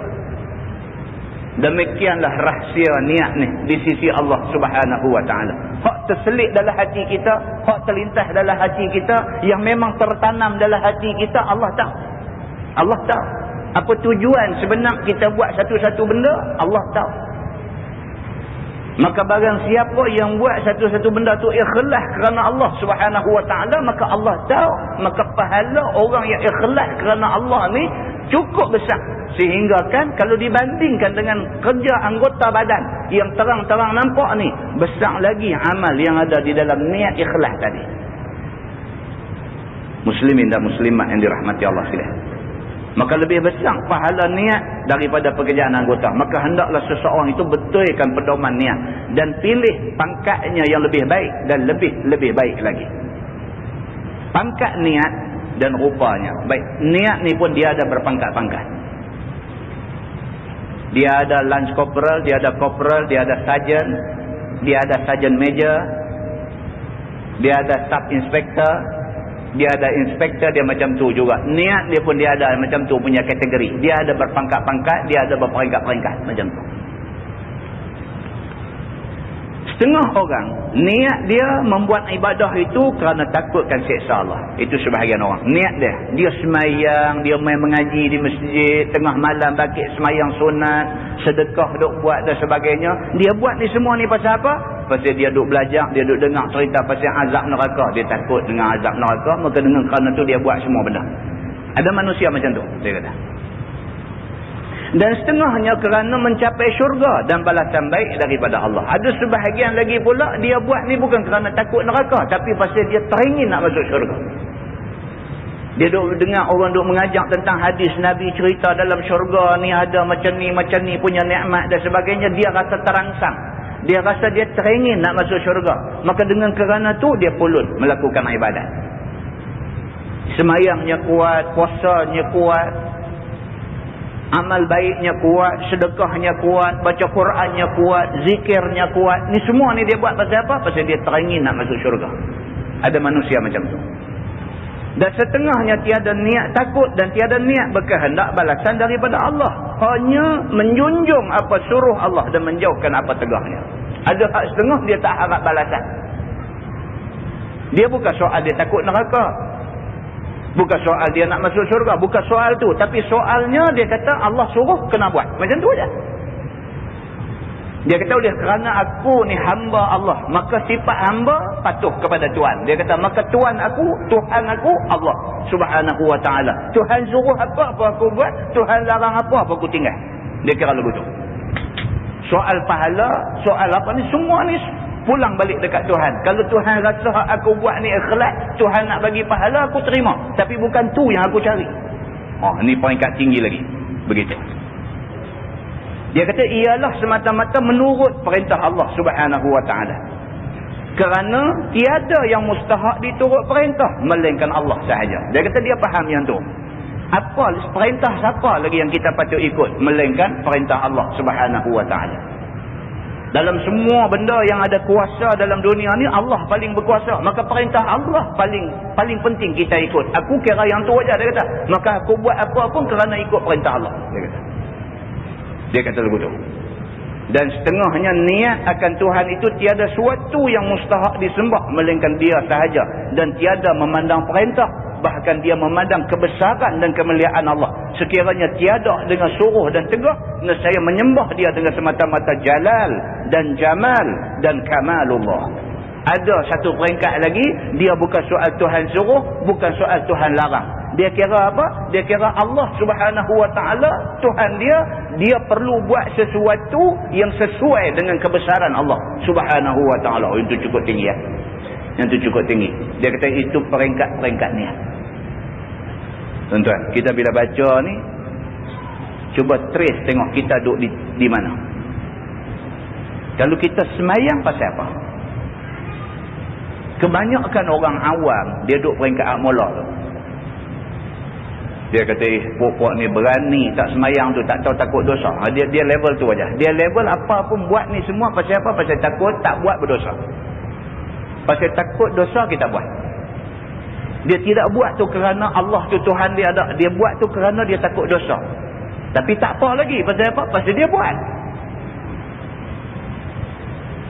Demikianlah rahsia niat ni di sisi Allah Subhanahu wa ta'ala. Hak terselit dalam hati kita, hak terlintas dalam hati kita, yang memang tertanam dalam hati kita, Allah tahu. Allah tahu. Apa tujuan sebenar kita buat satu-satu benda, Allah tahu. Maka barang siapa yang buat satu-satu benda tu ikhlas kerana Allah Subhanahu wa ta'ala, maka Allah tahu. Maka pahala orang yang ikhlas kerana Allah ni cukup besar. Sehingga kan kalau dibandingkan dengan kerja anggota badan yang terang-terang nampak ni, besar lagi amal yang ada di dalam niat ikhlas tadi. Muslimin dan muslimat yang dirahmati Allah sekalian. Maka lebih besar pahala niat daripada pekerjaan anggota. Maka hendaklah seseorang itu betulkan pedoman niat dan pilih pangkatnya yang lebih baik dan lebih baik lagi. Pangkat niat dan rupanya. Baik, niat ni pun dia ada berpangkat-pangkat. Dia ada lance corporal, dia ada corporal, dia ada sergeant, dia ada sergeant major, dia ada staff inspector, dia ada inspektor, dia macam tu juga. Niat dia pun dia ada macam tu punya kategori. Dia ada berpangkat-pangkat, dia ada berperingkat-peringkat macam tu. Setengah orang niat dia membuat ibadah itu kerana takutkan siksa Allah. Itu sebahagian orang. Niat dia semayang, dia main mengaji di masjid, tengah malam bangkit semayang sunat, sedekah duk buat dan sebagainya. Dia buat ni semua ni pasal apa? Pasal dia duk belajar, dia duk dengar cerita pasal azab neraka. Dia takut dengan azab neraka, maka dengan kerana tu dia buat semua benda. Ada manusia macam tu, saya kata. Dan setengahnya kerana mencapai syurga dan balasan baik daripada Allah. Ada sebahagian lagi pula dia buat ni bukan kerana takut neraka, tapi pasal dia teringin nak masuk syurga. Dia duk dengar orang duk mengajak tentang hadis Nabi cerita dalam syurga ni ada macam ni punya nikmat dan sebagainya. Dia rasa terangsang. Dia rasa dia teringin nak masuk syurga. Maka dengan kerana tu dia pulun melakukan ibadat. Semayangnya kuat, puasanya kuat, amal baiknya kuat, sedekahnya kuat, baca Qurannya kuat, zikirnya kuat. Ni semua ni dia buat pasal apa? Pasal dia teringin nak masuk syurga. Ada manusia macam tu. Dan setengahnya tiada niat takut dan tiada niat berkehendak balasan daripada Allah. Hanya menjunjung apa suruh Allah dan menjauhkan apa tegahnya. Ada hak setengah dia tak harap balasan. Dia bukan soal dia takut neraka. Bukan soal dia nak masuk syurga. Bukan soal tu. Tapi soalnya dia kata Allah suruh kena buat. Macam tu aja. Dia kata oleh kerana aku ni hamba Allah, maka sifat hamba patuh kepada Tuhan. Dia kata maka Tuhan aku Allah Subhanahu wa ta'ala. Tuhan suruh apa aku buat, Tuhan larang apa aku tinggal. Dia kira begitu. Soal pahala, soal apa ni, semua ni pulang balik dekat Tuhan. Kalau Tuhan rasa aku buat ni ikhlas, Tuhan nak bagi pahala, aku terima. Tapi bukan tu yang aku cari. Ni peringkat tinggi lagi. Begitu. Dia kata ialah semata-mata menurut perintah Allah Subhanahu wa ta'ala. Kerana tiada yang mustahak diturut perintah melainkan Allah sahaja. Dia kata dia faham yang tu. Apa perintah siapa lagi yang kita patut ikut melainkan perintah Allah Subhanahu wa ta'ala. Dalam semua benda yang ada kuasa dalam dunia ni, Allah paling berkuasa. Maka perintah Allah paling penting kita ikut. Aku kira yang tu aja, dia kata. Maka aku buat apa pun kerana ikut perintah Allah, dia kata. Dia kata begitu. Dan setengahnya niat akan Tuhan itu tiada suatu yang mustahak disembah melainkan dia sahaja, dan tiada memandang perintah, bahkan dia memandang kebesaran dan kemuliaan Allah. Sekiranya tiada dengan suruh dan tegah, nescaya menyembah dia dengan semata-mata jalal dan jamal dan kamalullah. Ada satu peringkat lagi, dia bukan soal Tuhan suruh, bukan soal Tuhan larang. Dia kira apa? Dia kira Allah Subhanahu Wa Taala Tuhan dia perlu buat sesuatu yang sesuai dengan kebesaran Allah Subhanahu Wa Taala. Oh, itu cukup tinggi ya. Yang itu cukup tinggi. Dia kata itu peringkat-peringkat ni. Tuan-tuan, kita bila baca ni, cuba trace tengok kita duduk di mana. Kalau kita semayang pasal apa? Kebanyakan orang awam dia duduk peringkat mula tu. Dia kata puak-puak ni berani tak semayang tu, tak tahu takut dosa. Dia level tu aja. Dia level apa pun buat ni semua pasal apa? Pasal takut tak buat berdosa. Pasal takut dosa kita buat. Dia tidak buat tu kerana Allah tu Tuhan dia ada. Dia buat tu kerana dia takut dosa. Tapi tak apa lagi. Pasal apa? Pasal dia buat.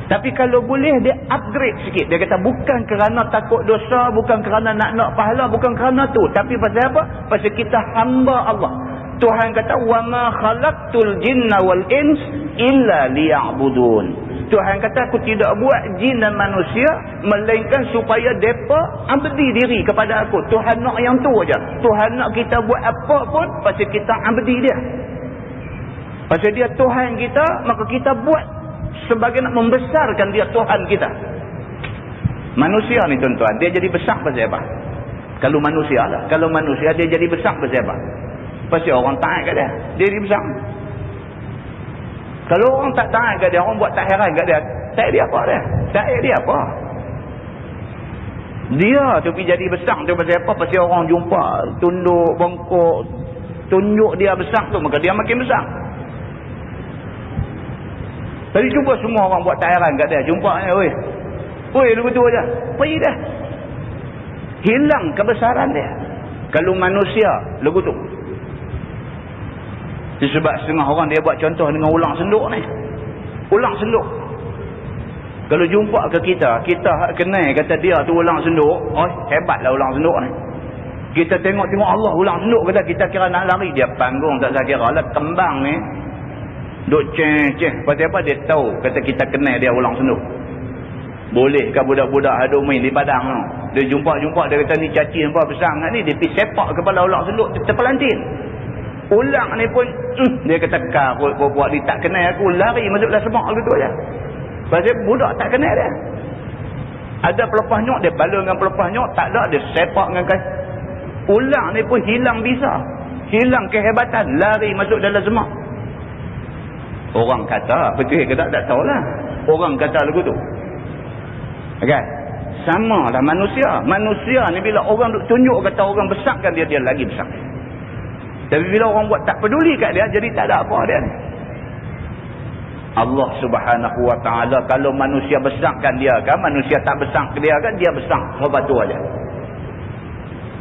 Tapi kalau boleh dia upgrade sikit. Dia kata bukan kerana takut dosa, bukan kerana nak pahala, bukan kerana tu. Tapi pasal apa? Pasal kita hamba Allah. Tuhan kata wa ma khalaqtul jinna wal ins illa liya'budun. Tuhan kata aku tidak buat jin dan manusia melainkan supaya depa abdi diri kepada aku. Tuhan nak yang tu aja. Tuhan nak kita buat apa pun pasal kita abdi dia. Pasal dia Tuhan kita, maka kita buat sebagai nak membesarkan dia Tuhan kita. Manusia ni tuan-tuan, dia jadi besar pasal apa? Kalau manusia lah. Kalau manusia dia jadi besar pasal apa? Pasal orang taat kat dia. Dia jadi besar. Kalau orang tak taat kat dia, orang buat tak heran kat dia. Tak dia apa dia? Tak dia apa? Dia tu pergi jadi besar tu pasal apa? Pasal orang jumpa, tunduk, bongkok, tunjuk dia besar tu, maka dia makin besar. Tadi cuba semua orang buat tak heran kat dia. Jumpa dia, oi. Oi, lu betul aja. Pergi dah. Hilang kebesaran dia. Kalau manusia, lu betul. Sebab setengah orang dia buat contoh dengan ulang senduk ni. Ulang senduk. Kalau jumpa ke kita kenal kata dia tu ulang senduk. Oh, hebatlah ulang senduk ni. Kita tengok Allah ulang senduk kata kita kira nak lari. Dia panggung tak saya kira lah. Kembang ni. Duk ceh-ceh. Pasal apa dia tahu kata kita kenal dia ulang senduk. Bolehkah budak-budak hadung main di padang tu? Dia jumpa dia kata ni caci nampak besar sangat ni. Dia pergi sepak kepala ulang senduk. Terpelantin. Ulang ni pun dia kata buat dia tak kenal aku. Lari masuk dalam semak gitu aja. Pasal budak tak kenal dia. Ada pelepah nyok dia bala dengan pelepah nyok. Tak ada dia sepak dengan kaki. Ulang ni pun hilang bisa. Hilang kehebatan. Lari masuk dalam semak. Orang kata, betul ke tak tahulah. Orang kata lagu tu. Okay. Sama lah manusia. Manusia ni bila orang tunjuk kata orang besarkan dia lagi besar. Tapi bila orang buat tak peduli kat dia, jadi tak ada apa dia ni. Allah Subhanahu Wa Taala kalau manusia besarkan dia kan, manusia tak besar ke dia kan, dia besar. Sebab tu aja.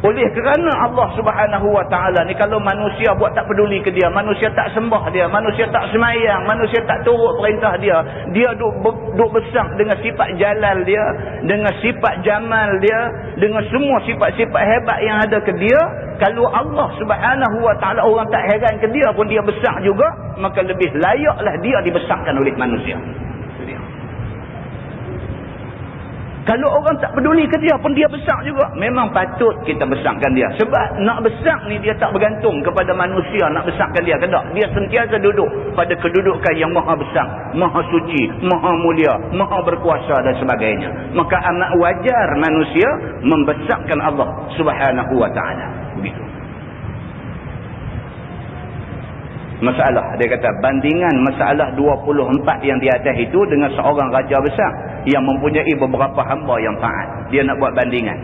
Oleh kerana Allah Subhanahu Wa Taala ni kalau manusia buat tak peduli ke dia, manusia tak sembah dia, manusia tak semayang, manusia tak turut perintah dia, dia duk besar dengan sifat jalal dia, dengan sifat jamal dia, dengan semua sifat-sifat hebat yang ada ke dia. Kalau Allah Subhanahu Wa Taala orang tak heran ke dia pun dia besar juga, maka lebih layaklah dia dibesarkan oleh manusia. Kalau orang tak peduli ke dia pun dia besar juga. Memang patut kita besarkan dia. Sebab nak besar ni dia tak bergantung kepada manusia nak besarkan dia ke tak. Dia sentiasa duduk pada kedudukan yang maha besar, maha suci, maha mulia, maha berkuasa dan sebagainya. Maka amat wajar manusia membesarkan Allah Subhanahu Wa Taala. Begitu. Masalah, dia kata bandingan masalah 24 yang di atas itu dengan seorang raja besar yang mempunyai beberapa hamba yang taat. Dia nak buat bandingan.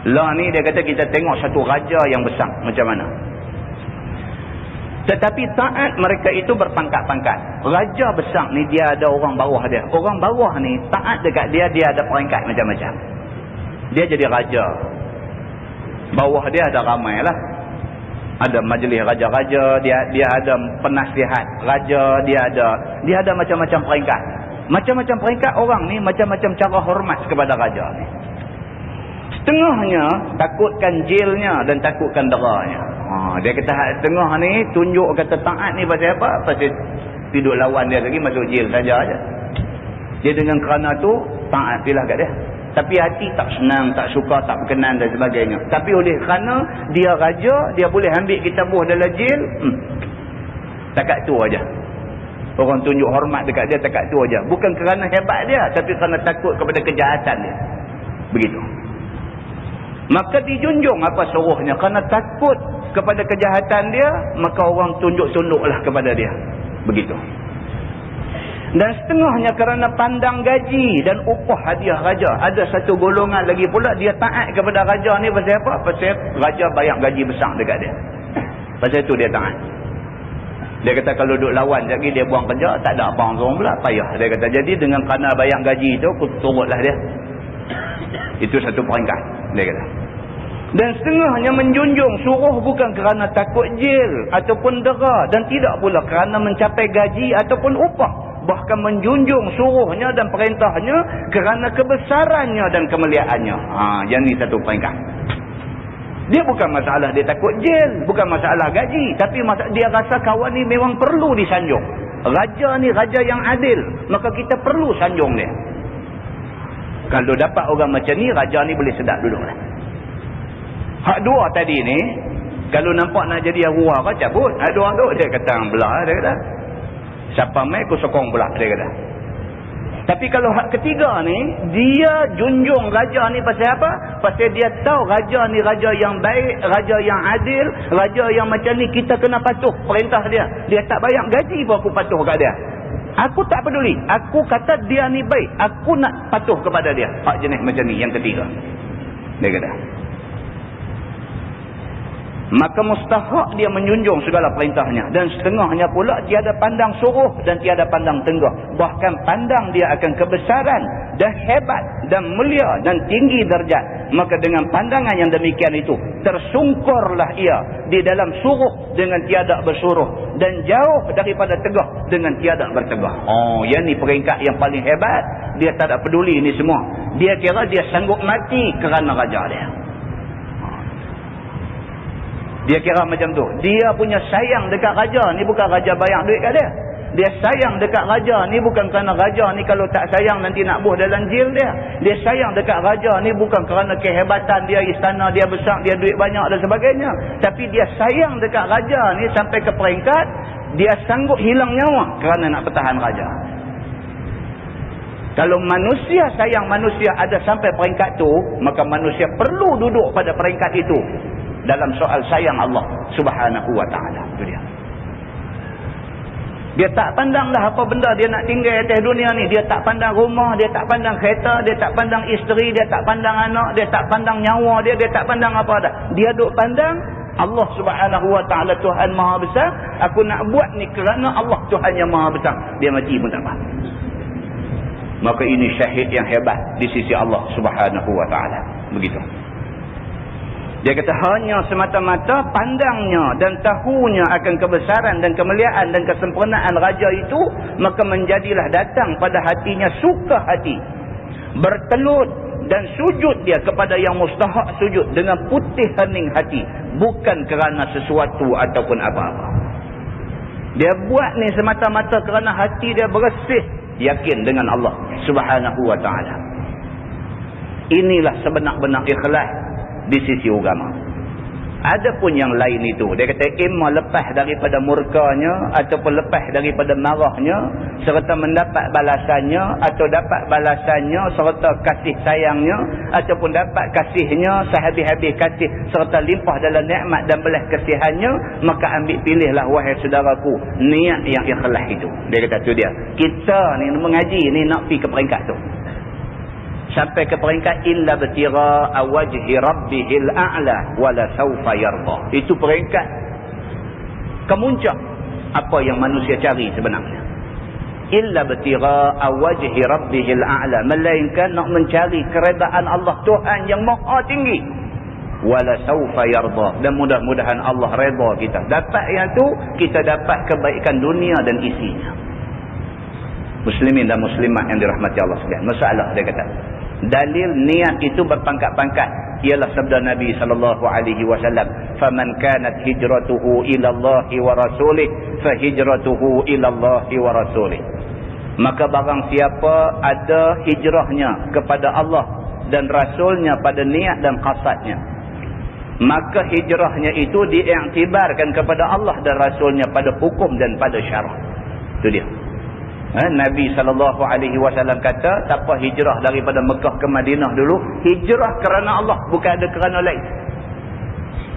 Lah ni dia kata kita tengok satu raja yang besar macam mana. Tetapi taat mereka itu berpangkat-pangkat. Raja besar ni dia ada orang bawah dia. Orang bawah ni taat dekat dia, dia ada peringkat macam-macam. Dia jadi raja. Bawah dia ada ramai lah. Ada majlis raja-raja, dia ada penasihat raja, dia ada macam-macam peringkat. Macam-macam peringkat orang ni, macam-macam cara hormat kepada raja ni. Setengahnya takutkan jilnya dan takutkan deranya. Dia kata setengah ni tunjuk kata taat ni pasal apa? Pasal tidur lawan dia lagi masuk jil saja aja. Dia dengan kerana tu taat pilah kat dia. Tapi hati tak senang, tak suka, tak berkenan dan sebagainya. Tapi oleh kerana dia raja, dia boleh ambil kitabah dalam jil. Takat tu aja. Orang tunjuk hormat dekat dia takat tu aja. Bukan kerana hebat dia, tapi kerana takut kepada kejahatan dia. Begitu. Maka dijunjung apa suruhnya. Kerana takut kepada kejahatan dia, maka orang tunjuk-tunduklah kepada dia. Begitu. Dan setengahnya kerana pandang gaji dan upah hadiah raja. Ada satu golongan lagi pula dia taat kepada raja ni pasal apa? Pasal raja bayar gaji besar dekat dia. Pasal itu dia taat. Dia kata kalau duduk lawan lagi dia buang kerja, tak ada apa orang pula, payah. Dia kata jadi dengan kerana bayar gaji itu aku turutlah dia. Itu satu peringkat, dia kata. Dan setengahnya menjunjung suruh bukan kerana takut jil ataupun dera, dan tidak pula kerana mencapai gaji ataupun upah. Bahkan menjunjung suruhnya dan perintahnya kerana kebesarannya dan kemuliaannya. Yang ni satu peringkat. Dia bukan masalah dia takut jil, bukan masalah gaji, tapi dia rasa kawan ni memang perlu disanjung. Raja ni raja yang adil, maka kita perlu sanjung dia. Kalau dapat orang macam ni, raja ni boleh sedap duduklah. Hak dua tadi ni, kalau nampak nak jadi arwah kau cabut. Hak dua tu dia kata belah, dia kata. Siapa mai aku sokong pula, dia kata. Tapi kalau hak ketiga ni, dia junjung raja ni pasal apa? Pasal dia tahu raja ni raja yang baik, raja yang adil, raja yang macam ni kita kena patuh perintah dia. Dia tak bayar gaji pun aku patuh kat dia. Aku tak peduli. Aku kata dia ni baik. Aku nak patuh kepada dia. Hak jenis macam ni yang ketiga. Dia kata. Maka mustahak dia menjunjung segala perintahnya. Dan setengahnya pula tiada pandang suruh dan tiada pandang tenggah. Bahkan pandang dia akan kebesaran dan hebat dan mulia dan tinggi darjat. Maka dengan pandangan yang demikian itu, tersungkurlah ia di dalam suruh dengan tiada bersuruh. Dan jauh daripada tegah dengan tiada bertegah. Yang ni peringkat yang paling hebat. Dia tak ada peduli ni semua. Dia kira dia sanggup mati kerana raja dia. Dia kira macam tu. Dia punya sayang dekat raja ni bukan raja bayar duit kat dia. Dia sayang dekat raja ni bukan kerana raja ni kalau tak sayang nanti nak buh dalam jil dia. Dia sayang dekat raja ni bukan kerana kehebatan dia, istana dia besar, dia duit banyak dan sebagainya. Tapi dia sayang dekat raja ni sampai ke peringkat dia sanggup hilang nyawa kerana nak pertahan raja. Kalau manusia sayang manusia ada sampai peringkat tu, maka manusia perlu duduk pada peringkat itu. Dalam soal sayang Allah subhanahu wa ta'ala. Itu dia. Dia tak pandang dah apa benda dia nak tinggal atas dunia ni. Dia tak pandang rumah, dia tak pandang kereta, dia tak pandang isteri, dia tak pandang anak, dia tak pandang nyawa dia, dia tak pandang apa dah. Dia duk pandang Allah subhanahu wa ta'ala Tuhan maha besar. Aku nak buat ni kerana Allah Tuhan yang maha besar. Dia mati pun tak apa. Maka ini syahid yang hebat di sisi Allah subhanahu wa ta'ala. Begitu. Dia kata hanya semata-mata pandangnya dan tahunya akan kebesaran dan kemuliaan dan kesempurnaan raja itu, maka menjadilah datang pada hatinya suka hati. Bertelut dan sujud dia kepada yang mustahak sujud dengan putih hening hati. Bukan kerana sesuatu ataupun apa-apa. Dia buat ni semata-mata kerana hati dia bersih, yakin dengan Allah subhanahu wa ta'ala. Inilah sebenar-benar ikhlas di sisi agama. Ada pun yang lain itu. Dia kata imma lepas daripada murkanya ataupun lepas daripada marahnya serta mendapat balasannya, atau dapat balasannya serta kasih sayangnya, ataupun dapat kasihnya sehabis-habis kasih serta limpah dalam nikmat dan belas kasihannya. Maka ambil pilihlah wahai saudaraku niat yang ikhlas itu. Dia kata tu dia. Kita ni mengaji ni nak pergi ke peringkat tu. Sampai ke peringkat illa batira awajhi rabbihil a'la wala sawfa yarda. Itu peringkat kemuncak apa yang manusia cari sebenarnya. Illa batira awajhi rabbihil a'la, melainkan nak mencari keredaan Allah Tuhan yang maha tinggi. wala saufa yarda, dan mudah-mudahan Allah redha kita. Dapat yang tu, kita dapat kebaikan dunia dan isinya. Muslimin dan muslimat yang dirahmati Allah sekalian, masalah dia kata dalil niat itu berpangkat-pangkat ialah sabda Nabi SAW, faman kanat hijratuhu ila Allah wa rasulih fa hijratuhu ila Allah wa rasulih. Maka barang siapa ada hijrahnya kepada Allah dan Rasulnya pada niat dan qasadnya, maka hijrahnya itu diiktibarkan kepada Allah dan Rasulnya pada hukum dan pada syarak. Itu dia. Nabi SAW kata, siapa hijrah daripada Mekah ke Madinah dulu, hijrah kerana Allah, bukan ada kerana lain,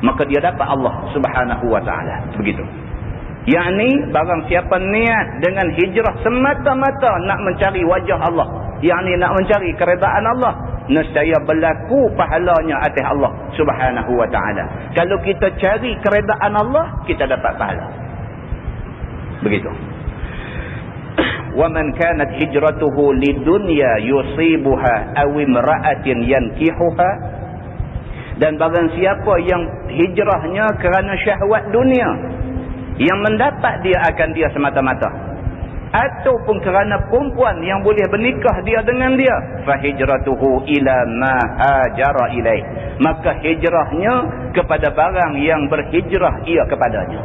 maka dia dapat Allah Subhanahu wa ta'ala. Begitu. Yakni barang siapa niat dengan hijrah semata-mata nak mencari wajah Allah, yakni nak mencari keredaan Allah, nescaya berlaku pahalanya atas Allah Subhanahu wa ta'ala. Kalau kita cari keredaan Allah, kita dapat pahala. Begitu. وَمَنْ كَانَتْ هِجْرَتُهُ لِدُنْيَا يُصِيبُهَا أَوْ إِمْرَأَةٍ يَنْكِحُهَا. Dan barang siapa yang hijrahnya kerana syahwat dunia, yang mendapat dia akan dia semata-mata, ataupun kerana perempuan yang boleh bernikah dia dengan dia, فَهِجْرَتُهُ إِلَى مَا هَاجَرَ إِلَيْهِ. Maka hijrahnya kepada barang yang berhijrah ia kepadanya.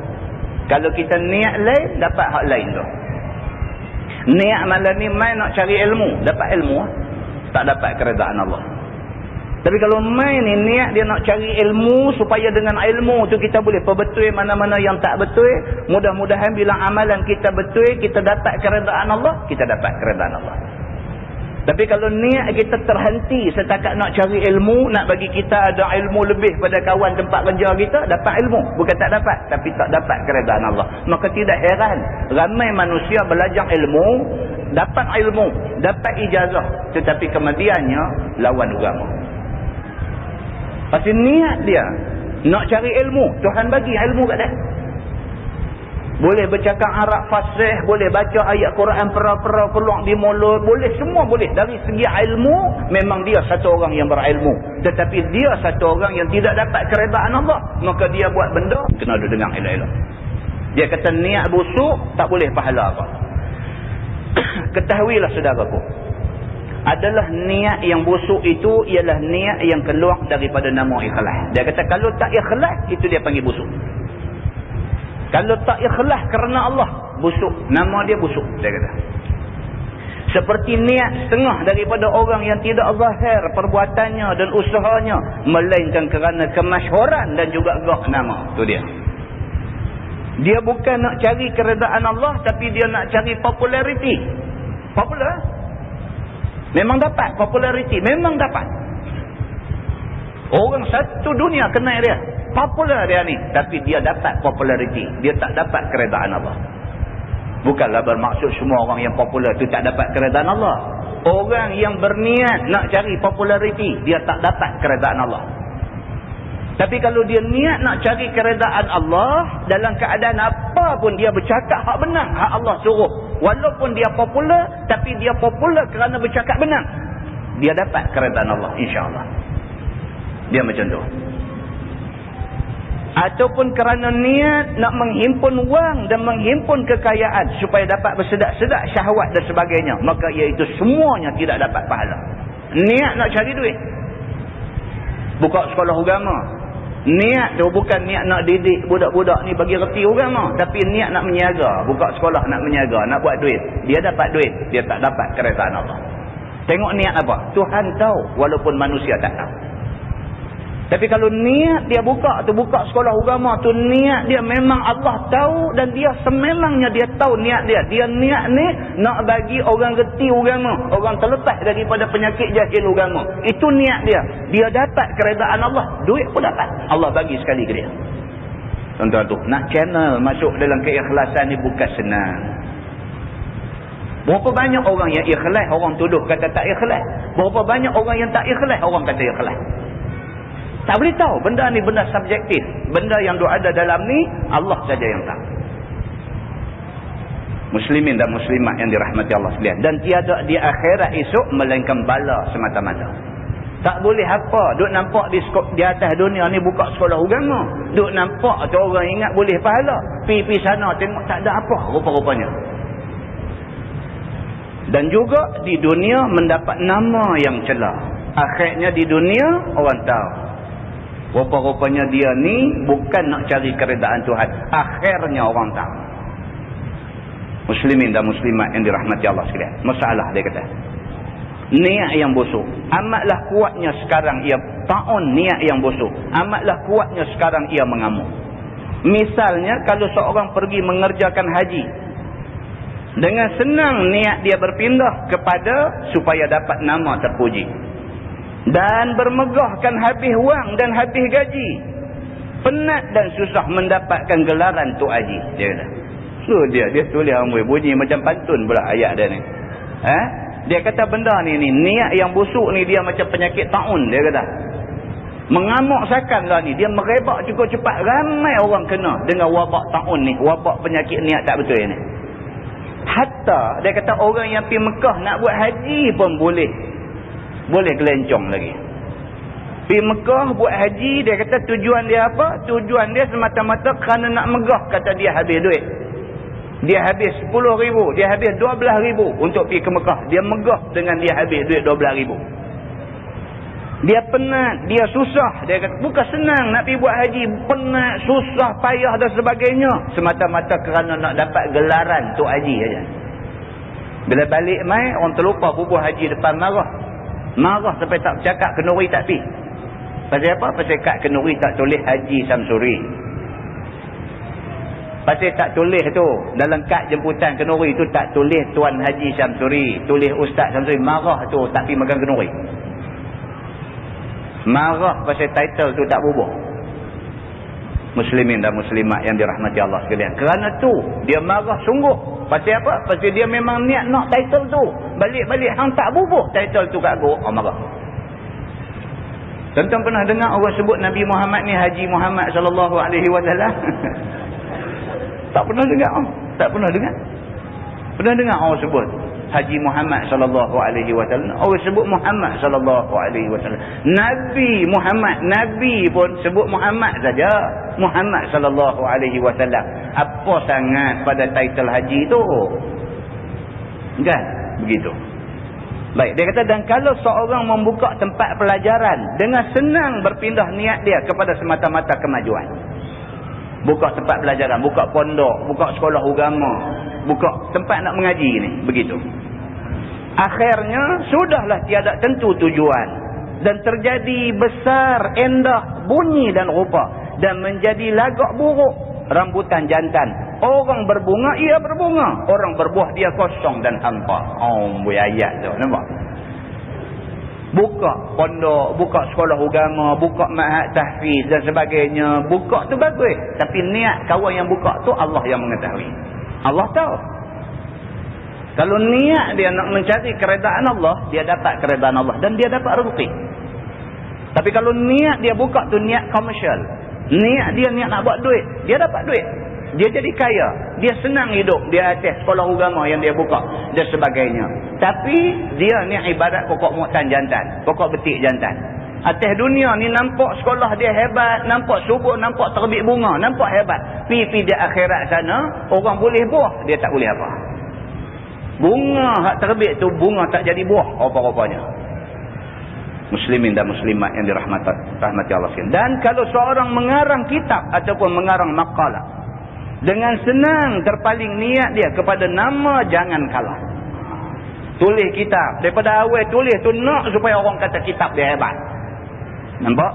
Kalau kita niat lain, dapat hak lain tu. Niat malam ni main nak cari ilmu, dapat ilmu, tak dapat keredaan Allah. Tapi kalau main ni niat dia nak cari ilmu, supaya dengan ilmu tu kita boleh perbetul mana-mana yang tak betul, mudah-mudahan bila amalan kita betul, kita dapat keredaan Allah, kita dapat keredaan Allah. Tapi kalau niat kita terhenti setakat nak cari ilmu, nak bagi kita ada ilmu lebih pada kawan tempat kerja kita, dapat ilmu, bukan tak dapat, tapi tak dapat keredaan Allah. Maka tidak heran ramai manusia belajar ilmu, dapat ilmu, dapat ijazah, tetapi kemudiannya lawan agama. Pasti niat dia nak cari ilmu, Tuhan bagi ilmu kat dia. Boleh bercakap Arab fasih, boleh baca ayat Quran pera-pera keluar di mulut, boleh, semua boleh. Dari segi ilmu, memang dia satu orang yang berilmu. Tetapi dia satu orang yang tidak dapat keredaan Allah, maka dia buat benda, kena duduk dengar elok-elok. Dia kata niat busuk, tak boleh pahala apa. Ketahuilah saudaraku, adalah niat yang busuk itu ialah niat yang keluar daripada nama ikhlas. Dia kata kalau tak ikhlas, itu dia panggil busuk. Kalau tak ikhlas kerana Allah, busuk. Nama dia busuk, dia kata. Seperti niat setengah daripada orang yang tidak zahir perbuatannya dan usahanya, melainkan kerana kemasyhuran dan juga gah nama. Itu dia. Dia bukan nak cari keredaan Allah, tapi dia nak cari populariti. Popular? Memang dapat populariti, memang dapat. Orang satu dunia kenal dia. Popular dia ni, tapi dia dapat populariti, dia tak dapat keredaan Allah. Bukanlah bermaksud semua orang yang popular tu tak dapat keredaan Allah. Orang yang berniat nak cari populariti, dia tak dapat keredaan Allah. Tapi kalau dia niat nak cari keredaan Allah, dalam keadaan apa pun dia bercakap hak benar, hak Allah suruh. Walaupun dia popular, tapi dia popular kerana bercakap benar, dia dapat keredaan Allah, insya-Allah. Dia macam tu. Ataupun kerana niat nak menghimpun wang dan menghimpun kekayaan supaya dapat bersedak-sedak syahwat dan sebagainya, maka iaitu semuanya tidak dapat pahala. Niat nak cari duit, buka sekolah agama, niat tu bukan niat nak didik budak-budak ni bagi reti agama, tapi niat nak menyaga, buka sekolah nak menyaga, nak buat duit. Dia dapat duit, dia tak dapat keredaan Allah. Tengok niat apa? Tuhan tahu, walaupun manusia tak tahu. Tapi kalau niat dia buka sekolah agama tu, niat dia memang Allah tahu, dan dia sememangnya dia tahu niat dia. Dia niat ni nak bagi orang reti agama, orang terlepas daripada penyakit jahil agama. Itu niat dia. Dia dapat keredaan Allah, duit pun dapat. Allah bagi sekali ke dia. Tuan-tuan tu, nak channel masuk dalam keikhlasan ni bukan senang. Berapa banyak orang yang ikhlas, orang tuduh kata tak ikhlas. Berapa banyak orang yang tak ikhlas, orang kata ikhlas. Tak boleh tahu. Benda ni benda subjektif. Benda yang ada dalam ni, Allah saja yang tahu. Muslimin dan muslimat yang dirahmati Allah sekalian. Dan tiada di akhirat esok melainkan bala semata-mata. Tak boleh apa. Duk nampak di atas dunia ni buka sekolah agama. Duk nampak tu orang ingat boleh pahala. Pi sana tengok tak ada apa rupa-rupanya. Dan juga di dunia mendapat nama yang celah. Akhirnya di dunia orang tahu. Rupa-rupanya dia ni bukan nak cari keredaan Tuhan. Akhirnya orang tahu. Muslimin dan muslimat yang dirahmati Allah sekalian. Masalah dia kata. Niat yang busuk. Amatlah kuatnya sekarang ia ta'un niat yang busuk. Amatlah kuatnya sekarang ia mengamuk. Misalnya kalau seorang pergi mengerjakan haji. Dengan senang niat dia berpindah kepada supaya dapat nama terpuji. Dan bermegahkan habis wang dan habis gaji. Penat dan susah mendapatkan gelaran Tok Haji. Dia kata. So dia tulis amboi bunyi macam pantun pula ayat dia ni. Dia kata benda ni niat yang busuk ni dia macam penyakit taun dia kata. Mengamuk sakanlah ni, dia merebak cukup cepat, ramai orang kena dengan wabak taun ni, wabak penyakit niat tak betul ni. Hatta dia kata orang yang pergi Mekah nak buat haji pun boleh gelencong lagi. Pergi Mekah buat haji, dia kata tujuan dia apa? Tujuan dia semata-mata kerana nak megah, kata dia habis duit. Dia habis 10,000, dia habis 12,000 untuk pergi ke Mekah. Dia megah dengan dia habis duit 12,000. Dia penat, dia susah. Dia kata, bukan senang nak pergi buat haji. Penat, susah, payah dan sebagainya. Semata-mata kerana nak dapat gelaran Tok Haji saja. Bila balik mai, orang terlupa bubuh haji depan marah. Marah sampai tak bercakap, kenuri tak pergi. Pasal apa? Pasal kat kenuri tak tulis Haji Samsuri. Pasal tak tulis tu, dalam kad jemputan kenuri tu tak tulis Tuan Haji Samsuri, tulis Ustaz Samsuri. Marah tu tak pergi makan kenuri. Marah pasal title tu tak bubuh. Muslimin dan muslimat yang dirahmati Allah sekalian. Kerana tu dia marah sungguh. Pasal apa? Pasal dia memang niat nak title tu. Balik-balik hang tak bubuh title tu kat aku. Marah. Tuan-tuan pernah dengar orang sebut Nabi Muhammad ni Haji Muhammad sallallahu alaihi wasallam? Tak pernah dengar. Tak pernah dengar. Pernah dengar orang sebut Haji Muhammad sallallahu alaihi wasallam? Orang sebut Muhammad sallallahu alaihi wasallam. Nabi Muhammad, Nabi pun sebut Muhammad saja. Muhammad sallallahu alaihi wasallam. Apa sangat pada title haji tu? Kan? Begitu. Baik, dia kata dan kalau seorang membuka tempat pelajaran dengan senang berpindah niat dia kepada semata-mata kemajuan. Buka tempat pelajaran, buka pondok, buka sekolah agama, buka tempat nak mengaji ni, begitu. Akhirnya sudahlah tiada tentu tujuan dan terjadi besar endah bunyi dan rupa dan menjadi lagak buruk rambutan jantan. Orang berbunga ia berbunga, orang berbuah dia kosong dan hampa. Buih ayat tu, nampak? Buka pondok, buka sekolah agama, buka ma'had tahfiz dan sebagainya. Buka tu bagus. Tapi niat kawan yang buka tu Allah yang mengetahui. Allah tahu. Kalau niat dia nak mencari keredaan Allah, dia dapat keredaan Allah. Dan dia dapat rezeki. Tapi kalau niat dia buka tu niat komersial. Niat dia niat nak buat duit. Dia dapat duit. Dia jadi kaya. Dia senang hidup. Dia atas sekolah agama yang dia buka. Dan sebagainya. Tapi dia ni ibadat pokok muatan jantan. Pokok betik jantan. Atas dunia ni nampak sekolah dia hebat. Nampak subuh, nampak terbit bunga. Nampak hebat. Pergi dia akhirat sana. Orang boleh buah. Dia tak boleh apa. Bunga hak terbit tu bunga tak jadi buah. Apa-apanya. Muslimin dan muslimat yang dirahmati Allah sekalian. Dan kalau seorang mengarang kitab ataupun mengarang makalah. Dengan senang terpaling niat dia kepada nama jangan kalah. Tulis kitab. Daripada awal tulis tu nak supaya orang kata kitab dia hebat. Nampak?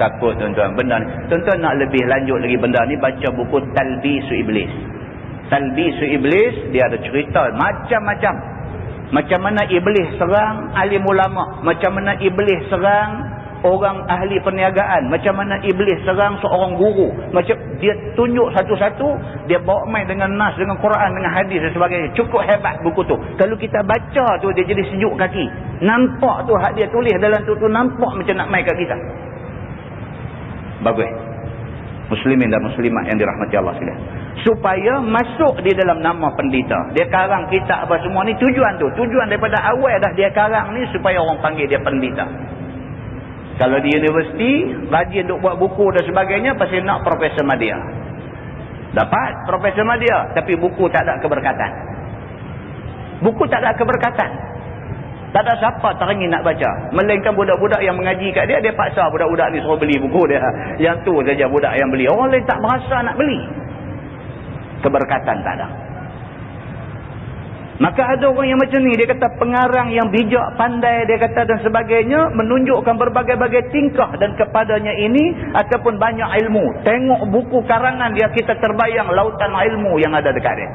Takut tuan-tuan benda ni. Tuan-tuan nak lebih lanjut lagi benda ni, baca buku Talbisu Iblis. Talbisu Iblis dia ada cerita macam-macam. Macam mana iblis serang alim ulama, macam mana iblis serang orang ahli perniagaan, macam mana iblis serang seorang guru. Macam dia tunjuk satu-satu, dia bawa main dengan nas, dengan Quran, dengan hadis dan sebagainya. Cukup hebat buku tu. Kalau kita baca tu dia jadi sejuk kaki. Nampak tu hak dia tulis dalam tu nampak macam nak main kat kita. Bagus. Muslimin dan muslimat yang dirahmati Allah sekalian. Supaya masuk di dalam nama pendeta. Dia karang kitab apa semua ni tujuan tu. Tujuan daripada awal dah dia karang ni supaya orang panggil dia pendeta. Kalau di universiti, rajin duk buat buku dan sebagainya, pasti nak Profesor Madya. Dapat Profesor Madya, tapi buku tak ada keberkatan. Buku tak ada keberkatan. Tak ada siapa teringin nak baca. Melainkan budak-budak yang mengaji kat dia, dia paksa budak-budak ni suruh beli buku dia. Yang tu saja budak yang beli. Orang lain tak berasa nak beli. Keberkatan tak ada. Maka ada orang yang macam ni, dia kata pengarang yang bijak, pandai, dia kata dan sebagainya, menunjukkan berbagai-bagai tingkah dan kepadanya ini ataupun banyak ilmu. Tengok buku karangan dia, kita terbayang lautan ilmu yang ada dekat dia.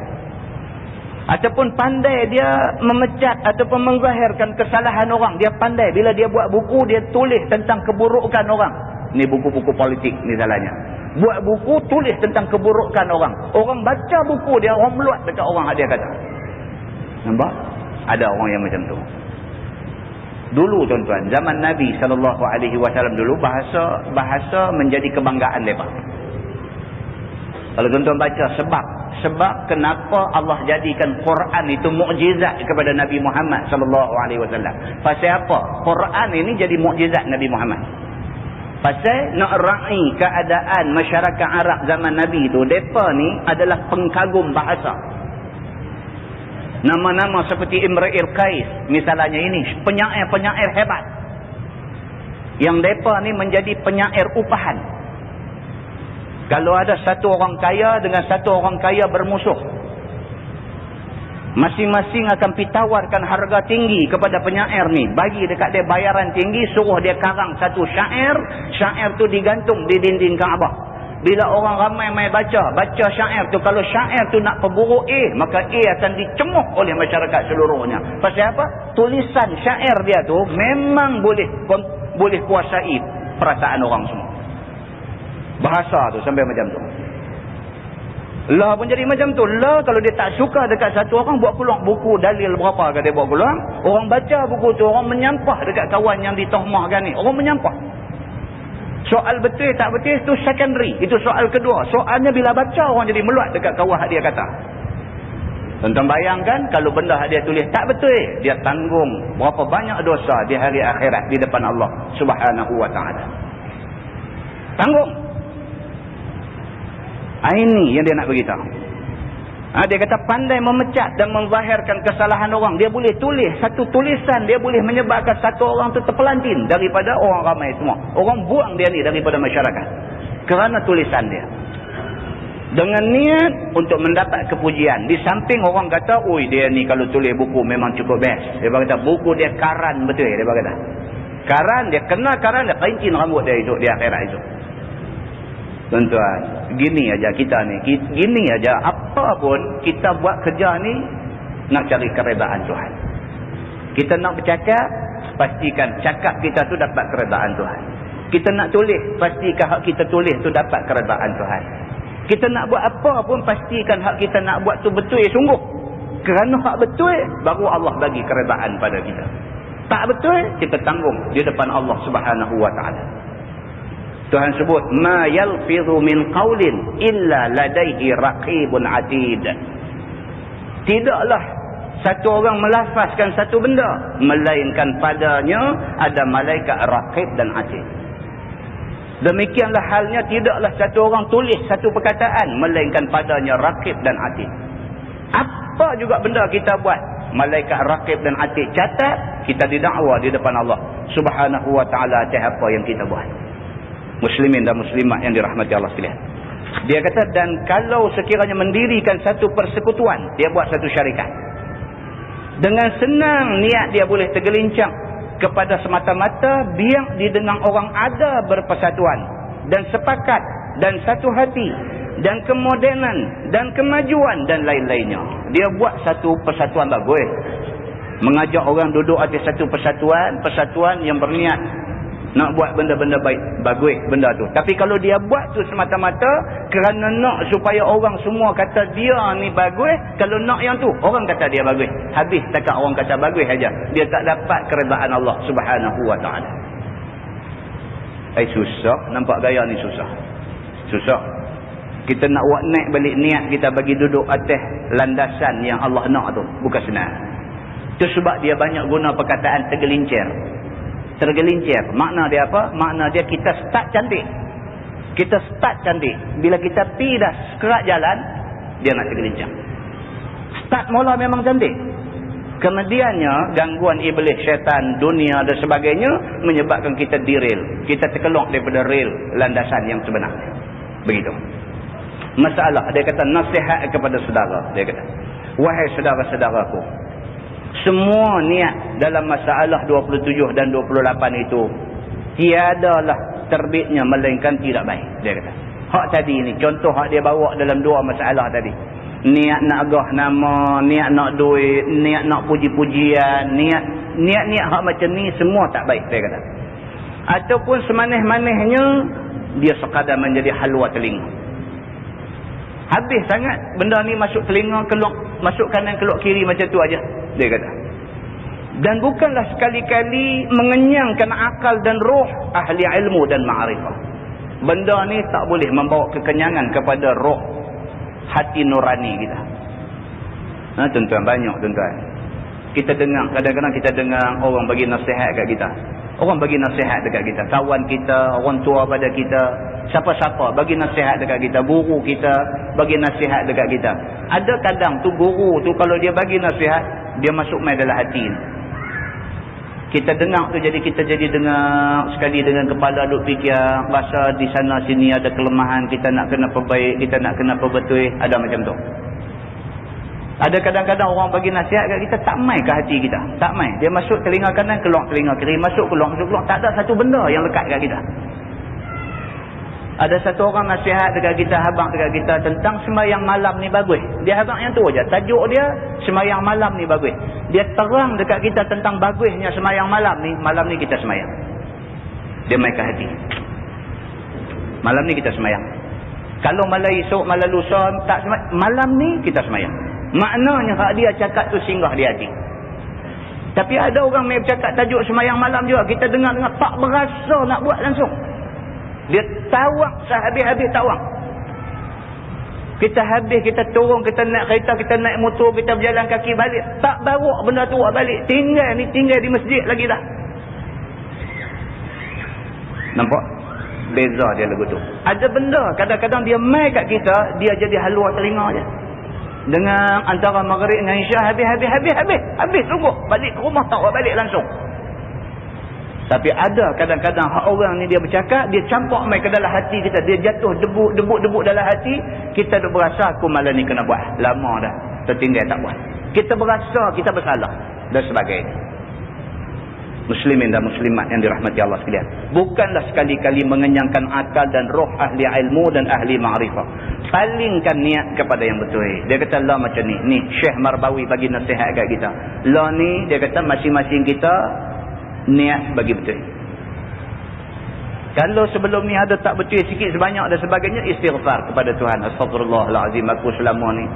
Ataupun pandai dia memecat ataupun menzahirkan kesalahan orang. Dia pandai bila dia buat buku, dia tulis tentang keburukan orang. Ni buku-buku politik ni salahnya. Buat buku, tulis tentang keburukan orang. Orang baca buku dia, orang meluat dekat orang, dia kata. Nampak? Ada orang yang macam tu. Dulu tuan-tuan, zaman Nabi SAW dulu, bahasa menjadi kebanggaan mereka. Kalau tuan-tuan baca sebab kenapa Allah jadikan Quran itu mukjizat kepada Nabi Muhammad SAW. Pasal apa? Quran ini jadi mukjizat Nabi Muhammad. Pasal nak ra'i keadaan masyarakat Arab zaman Nabi itu, mereka ni adalah pengkagum bahasa. Nama-nama seperti Imra'il Qais misalnya ini, penyair-penyair hebat. Yang mereka ni menjadi penyair upahan. Kalau ada satu orang kaya dengan satu orang kaya bermusuh, masing-masing akan ditawarkan harga tinggi kepada penyair ni. Bagi dekat dia bayaran tinggi, suruh dia karang satu syair. Syair tu digantung di dinding Kaabah. Bila orang ramai mai baca syair tu, kalau syair tu nak perburuk maka akan dicemuh oleh masyarakat seluruhnya. Pasal apa? Tulisan syair dia tu memang boleh kuasai perasaan orang semua. Bahasa tu sampai macam tu. Lah pun jadi macam tu. Lah kalau dia tak suka dekat satu orang, buat keluar buku dalil berapa dia buat keluar. Orang baca buku tu, orang menyampah dekat kawan yang ditohmahkan ni. Orang menyampah. Soal betul tak betul itu secondary. Itu soal kedua. Soalnya bila baca orang jadi meluat dekat kawah dia kata. Tuan-tuan bayangkan kalau benda dia tulis tak betul, dia tanggung berapa banyak dosa di hari akhirat di depan Allah Subhanahu wa taala. Tanggung. Ini yang dia nak beritahu. Dia kata pandai memecat dan menzahirkan kesalahan orang. Dia boleh tulis satu tulisan, dia boleh menyebabkan satu orang tu terpelantin daripada orang ramai semua. Orang buang dia ni daripada masyarakat kerana tulisan dia. Dengan niat untuk mendapat kepujian. Di samping orang kata, oi dia ni kalau tulis buku memang cukup best. Dia kata buku dia karan betul. Dia kata karan, dia kena karan, dia kincin rambut dia itu di akhirat itu. Tuan-tuan, gini aja kita ni. Gini aja, apa pun kita buat kerja ni nak cari keredaan Tuhan. Kita nak bercakap, pastikan cakap kita tu dapat keredaan Tuhan. Kita nak tulis, pastikan hak kita tulis tu dapat keredaan Tuhan. Kita nak buat apa pun, pastikan hak kita nak buat tu betul sungguh. Kerana hak betul, baru Allah bagi keredaan pada kita. Tak betul, kita tanggung di depan Allah Subhanahu wa taala. Tuhan sebut ma yalfidhu min qaulin illa ladaihi raqibun atid. Tidaklah satu orang melafazkan satu benda melainkan padanya ada malaikat raqib dan atid. Demikianlah halnya tidaklah satu orang tulis satu perkataan melainkan padanya raqib dan atid. Apa juga benda kita buat, malaikat raqib dan atid catat, kita didakwa di depan Allah Subhanahu wa taala atas apa yang kita buat. Muslimin dan muslimat yang dirahmati Allah sekalian. Dia kata, dan kalau sekiranya mendirikan satu persekutuan, dia buat satu syarikat. Dengan senang niat dia boleh tergelincang kepada semata-mata biar didengar orang ada berpersatuan dan sepakat dan satu hati dan kemodenan dan kemajuan dan lain-lainnya. Dia buat satu persatuan bagus. Mengajak orang duduk atas satu persatuan yang berniat nak buat benda-benda baik, bagus benda tu. Tapi kalau dia buat tu semata-mata kerana nak supaya orang semua kata dia ni bagus, kalau nak yang tu orang kata dia bagus, habis takat orang kata bagus saja, dia tak dapat keredaan Allah Subhanahu wa taala. Susah, nampak gaya ni susah. Kita nak buat naik balik niat kita bagi duduk atas landasan yang Allah nak tu bukan senang. Itu sebab dia banyak guna perkataan tergelincir. Tergelincir. Makna dia apa? Makna dia kita start cantik. Kita start cantik. Bila kita pi dah sekerat jalan, dia nak tergelincir. Start mula memang cantik. Kemudiannya gangguan iblis, syaitan, dunia dan sebagainya menyebabkan kita derail. Kita terkelok daripada rail landasan yang sebenar. Begitu. Masalah, dia kata nasihat kepada saudara. Dia kata, wahai saudara-saudaraku, semua niat dalam masalah 27 dan 28 itu tiadalah terbitnya melainkan tidak baik. Dia kata, hak tadi ni, contoh hak dia bawa dalam dua masalah tadi. Niat nak agah nama, niat nak duit, niat nak puji-pujian, niat hak macam ni semua tak baik, dia kata. Ataupun semanis-manisnya dia sekadar menjadi halwa telinga. Habis sangat benda ni masuk telinga, keluar, masuk kanan keluar kiri macam tu aja, dia kata. Dan bukanlah sekali-kali mengenyangkan akal dan roh ahli ilmu dan ma'rifah. Benda ni tak boleh membawa kekenyangan kepada roh hati nurani kita. Tuan-tuan, banyak tuan-tuan. Kita dengar, kadang-kadang kita dengar orang bagi nasihat kat kita. Orang bagi nasihat dekat kita. Kawan kita, orang tua pada kita, siapa-siapa bagi nasihat dekat kita. Guru kita bagi nasihat dekat kita. Ada kadang tu guru tu kalau dia bagi nasihat, dia masuk main dalam hati. Kita dengar tu, jadi kita jadi dengar sekali dengan kepala duk fikir, rasa di sana sini ada kelemahan, kita nak kena perbaik, kita nak kena perbetul, ada macam tu. Ada kadang-kadang orang bagi nasihat kat kita, tak mai ke hati kita, tak mai. Dia masuk telinga kanan, keluar telinga kiri, masuk keluar, tak ada satu benda yang lekat kat kita. Ada satu orang nasihat dekat kita, habang dekat kita tentang sembahyang malam ni bagus. Dia habang yang tu aja. Tajuk dia sembahyang malam ni bagus. Dia terang dekat kita tentang bagusnya sembahyang malam ni kita sembahyang. Dia mai ke hati. Malam ni kita sembahyang. Kalau malam esok, malam lusa tak sembahyang, malam ni kita sembahyang. Maknanya hak dia cakap tu singgah di hati. Tapi ada orang mai bercakap tajuk sembahyang malam juga, kita dengar-dengar tak berasa nak buat langsung. Dia tawak sehabis-habis tawak. Kita habis, kita turun, kita naik kereta, kita naik motor, kita berjalan kaki balik, tak bawa benda tu balik. Tinggal di masjid lagi dah. Nampak? Beza dia lagu tu. Ada benda kadang-kadang dia mai kat kita, dia jadi halua telinga je. Dengan antara maghrib dengan isyak, habis sungguh balik ke rumah, tak balik langsung. Tapi ada kadang-kadang hak orang ni dia bercakap, dia campak mai ke dalam hati kita, dia jatuh debu dalam hati, kita duk berasa aku malam ni kena buat, lama dah tertinggal tak buat. Kita berasa kita bersalah dan sebagainya. Muslimin dan muslimat yang dirahmati Allah sekalian, bukanlah sekali-kali mengenyangkan akal dan roh ahli ilmu dan ahli ma'rifah. Palingkan niat kepada yang betul. Dia kata lah macam ni Syekh Marbawi bagi nasihat kat kita. Lah ni dia kata masing-masing kita niat bagi betul. Kalau sebelum ni ada tak betul sikit sebanyak dan sebagainya, istighfar kepada Tuhan. Astagfirullahalazim, aku selama ni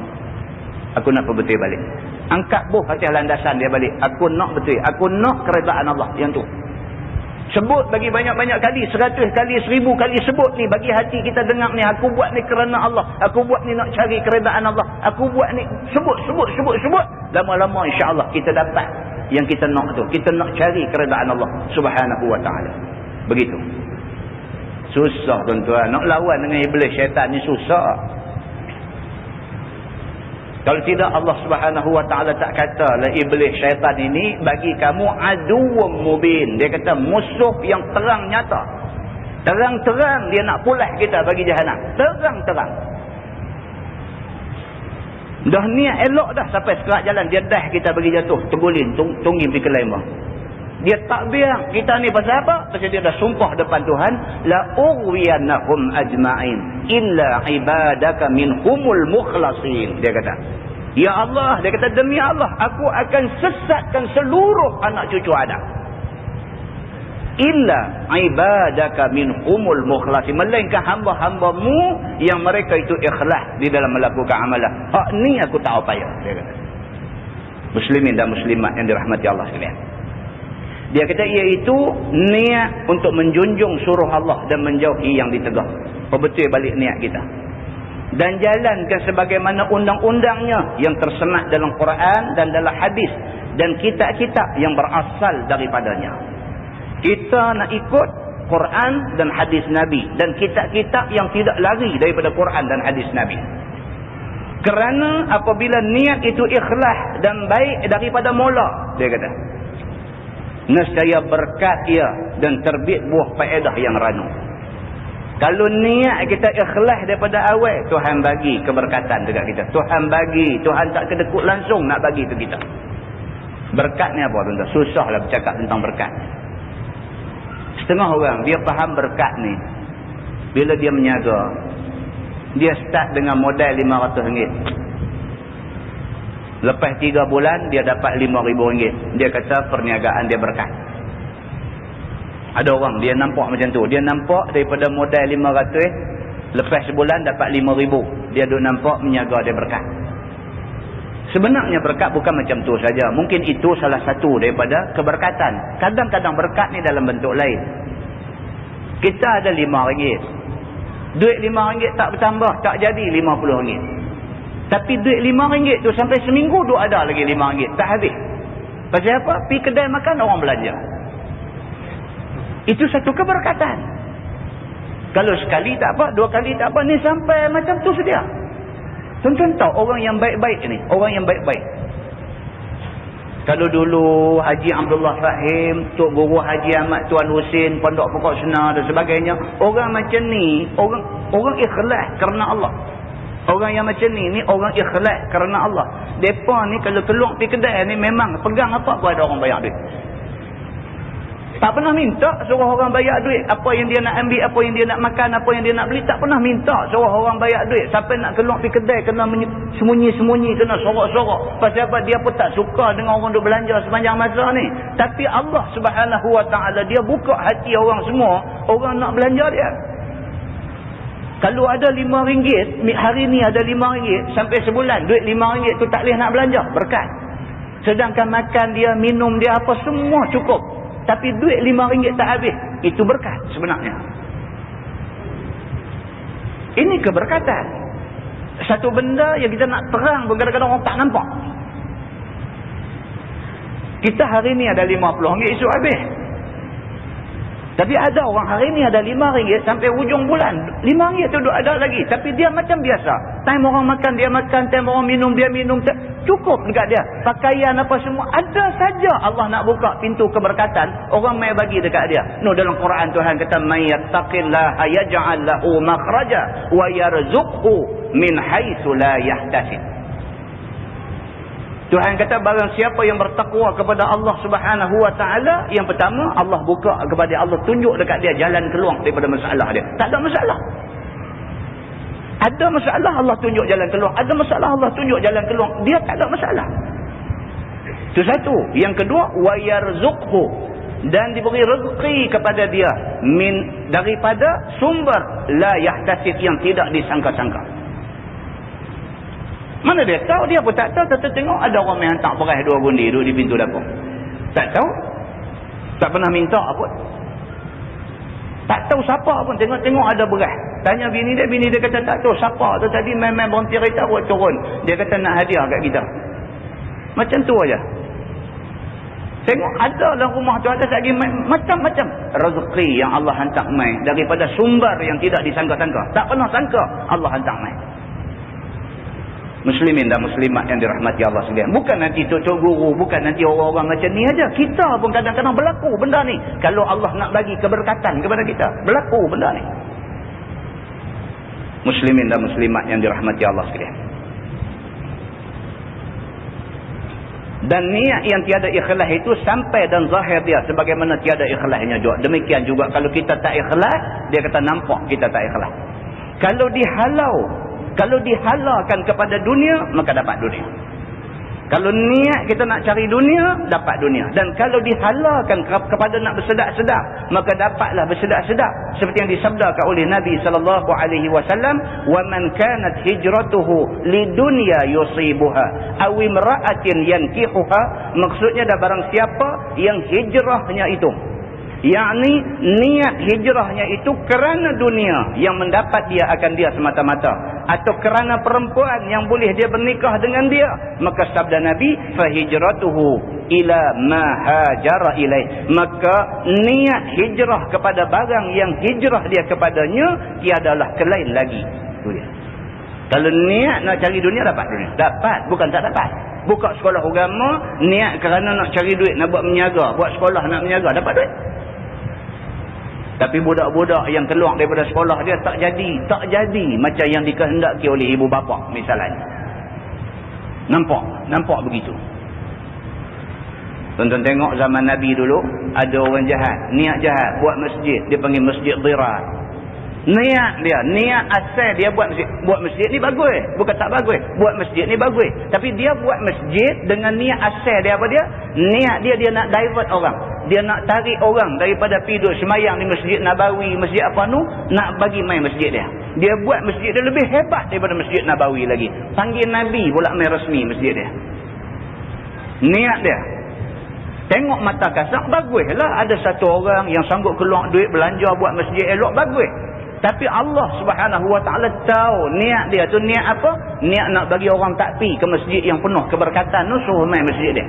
aku nak perbetul balik. Angkat buh atas landasan dia balik. Aku nak betul, aku nak keredaan Allah yang tu. Sebut bagi banyak-banyak kali, 100 kali, 1000 kali sebut ni, bagi hati kita dengar ni, aku buat ni kerana Allah, aku buat ni nak cari keredaan Allah, aku buat ni, sebut. Lama-lama insya-Allah kita dapat yang kita nak tu. Kita nak cari keredaan Allah Subhanahu wa taala. Begitu. Susah tuan-tuan, nak lawan dengan iblis syaitan ni susah. Kalau tidak Allah Subhanahu wa taala tak katalah iblis syaitan ini bagi kamu aduwwum mubin. Dia kata musuh yang terang nyata. Terang-terang dia nak pulas kita bagi jahanam. Terang-terang. Dah niat elok dah sampai sekerat jalan, dia dah kita bagi jatuh, terguling, tunggim pergi ke lembah. Dia tak biar kita ni pasal apa? Pasal dia dah sumpah depan Tuhan, la ughwiyannahum ajma'in illa ibadaka minhumul mukhlasin. Dia kata, ya Allah, dia kata demi Allah, aku akan sesatkan seluruh anak cucu Adam. Illa ibadaka minhumul mukhlasin, melainkan hamba-hambamu yang mereka itu ikhlas di dalam melakukan amalan. Hak ni aku tak apa payah, dia kata. Muslimin dan muslimat yang dirahmati Allah sekalian. Dia kata iaitu niat untuk menjunjung suruh Allah dan menjauhi yang ditegah. Perbetul balik niat kita. Dan jalankan sebagaimana undang-undangnya yang tersemat dalam Quran dan dalam hadis dan kitab-kitab yang berasal daripadanya. Kita nak ikut Quran dan hadis Nabi, dan kitab-kitab yang tidak lari daripada Quran dan hadis Nabi. Kerana apabila niat itu ikhlas dan baik daripada mula, dia kata, nescaya berkat ia dan terbit buah faedah yang ranu. Kalau niat kita ikhlas daripada awal, Tuhan bagi keberkatan dekat kita. Tuhan bagi, Tuhan tak kedekut langsung nak bagi ke kita. Berkat ni apa tuan-tuan? Susahlah bercakap tentang berkat. Setengah orang dia faham berkat ni bila dia menyaga, dia start dengan modal RM500. Lepas 3 bulan dia dapat RM5,000. Dia kata perniagaan dia berkat. Ada orang dia nampak macam tu. Dia nampak daripada modal RM500, lepas sebulan dapat RM5,000. Dia duk nampak menyaga dia berkat. Sebenarnya berkat bukan macam tu saja. Mungkin itu salah satu daripada keberkatan. Kadang-kadang berkat ni dalam bentuk lain. Kita ada RM5. Duit RM5 tak bertambah, tak jadi RM50. Tapi duit RM5 tu sampai seminggu duk ada lagi RM5. Tak habis. Pasal apa? Pergi kedai makan orang belanja. Itu satu keberkatan. Kalau sekali tak apa, 2 kali tak apa, ni sampai macam tu sedia. Tuan-tuan tahu orang yang baik-baik ni, orang yang baik-baik. Kalau dulu Haji Abdullah Fahim, Tok Guru Haji Ahmad Tuan Husin, Pondok Pokok Senar dan sebagainya, orang macam ni, orang ikhlas kerana Allah. Orang yang macam ni orang ikhlas kerana Allah. Depa ni kalau keluar pergi kedai ni memang pegang apa pun ada orang bayar duit. Tak pernah minta suruh orang bayar duit. Apa yang dia nak ambil, apa yang dia nak makan, apa yang dia nak beli, tak pernah minta suruh orang bayar duit. Sampai nak keluar pergi kedai kena sembunyi-sembunyi, kena sorok-sorok. Pasal apa? Dia pun tak suka dengan orang duk belanja sepanjang masa ni. Tapi Allah Subhanahu Wa Ta'ala dia buka hati orang semua, orang nak belanja dia. Kalau ada RM5, hari ni ada RM5, sampai sebulan duit RM5 tu tak boleh nak belanja, berkat. Sedangkan makan dia, minum dia, apa semua cukup. Tapi duit RM5 tak habis. Itu berkat sebenarnya. Ini keberkatan. Satu benda yang kita nak terang, kadang-kadang orang tak nampak. Kita hari ni ada RM50, esok habis. Tapi ada orang hari ni ada RM5 sampai hujung bulan. RM5 tu ada lagi. Tapi dia macam biasa. Time orang makan, dia makan. Time orang minum, dia minum. Cukup dekat dia. Pakaian apa semua. Ada saja Allah nak buka pintu keberkatan. Orang mai bagi dekat dia. No, dalam Quran Tuhan kata, "May yattaqillaha yaj'al lahu makhraja wa yarzuqhu min haitsu la yahtasib." Tuhan kata barang siapa yang bertakwa kepada Allah Subhanahu Wa Ta'ala, yang pertama Allah buka kepada Allah, tunjuk dekat dia jalan keluar daripada masalah dia. Tak ada masalah. Ada masalah Allah tunjuk jalan keluar. Ada masalah Allah tunjuk jalan keluar. Dia tak ada masalah. Itu satu. Yang kedua, wa yarzuqhu, dan diberi rezeki kepada dia daripada sumber la yahtasib, yang tidak disangka-sangka. Mana dia tahu? Dia pun tak tahu. Kita tengok ada orang yang hantar beras 2 gundi duduk di pintu dapur. Tak tahu. Tak pernah minta pun. Tak tahu siapa pun. Tengok ada beras. Tanya bini dia kata tak tahu siapa tu tadi main-main berhenti kereta buat turun. Dia kata nak hadiah kat kita. Macam tu aja. Tengok ada dalam rumah tu ada lagi macam-macam rezeki yang Allah hantar main daripada sumber yang tidak disangka-sangka. Tak pernah sangka Allah hantar main. Muslimin dan muslimat yang dirahmati Allah sekalian. Bukan nanti tok guru, bukan nanti orang-orang macam ni aja. Kita pun kadang-kadang berlaku benda ni. Kalau Allah nak bagi keberkatan kepada kita, berlaku benda ni. Muslimin dan muslimat yang dirahmati Allah sekalian. Dan niat yang tiada ikhlas itu sampai dan zahir dia sebagaimana tiada ikhlasnya juga. Demikian juga kalau kita tak ikhlas, dia kata nampak kita tak ikhlas. Kalau dihalalkan kepada dunia, maka dapat dunia. Kalau niat kita nak cari dunia, dapat dunia. Dan kalau dihalalkan kepada nak bersedap-sedap, maka dapatlah bersedap-sedap. Seperti yang disabdakan oleh Nabi SAW, "Wa man kanat hijratuhu lidunya yusibuha aw imra'atin yankihuha." Maksudnya dah barang siapa yang hijrahnya itu, yakni niat hijrahnya itu kerana dunia yang mendapat dia akan dia semata-mata, atau kerana perempuan yang boleh dia bernikah dengan dia, maka sabda Nabi, fa hijratuhu ila ma hajara ilaih, maka niat hijrah kepada barang yang hijrah dia kepadanya tiadalah kelain lagi. Itu dia. Kalau niat nak cari dunia, dapat dunia. Dapat, bukan tak dapat. Buka sekolah agama, niat kerana nak cari duit, nak buat menyaga, buat sekolah nak menyaga, dapat duit. Tapi budak-budak yang keluar daripada sekolah dia tak jadi macam yang dikehendaki oleh ibu bapa misalnya. Nampak begitu. Tonton tengok zaman Nabi dulu, ada orang jahat, niat jahat, buat masjid, dia panggil masjid Dhirar. Niat asal dia buat masjid ni bagus, bukan tak bagus. Buat masjid ni bagus. Tapi dia buat masjid dengan niat asal dia apa dia? Niat dia nak divert orang. Dia nak tarik orang daripada pergi duduk semayang di Masjid Nabawi, masjid apa tu, nak bagi main masjid dia. Dia buat masjid dia lebih hebat daripada Masjid Nabawi lagi. Panggil Nabi pula main resmi masjid dia. Niat dia. Tengok mata kasar, baguslah ada satu orang yang sanggup keluar duit belanja buat masjid elok, bagus. Tapi Allah Subhanahu Wa Taala tahu niat dia tu niat apa? Niat nak bagi orang tak pi ke masjid yang penuh keberkatan tu, suruh main masjid dia.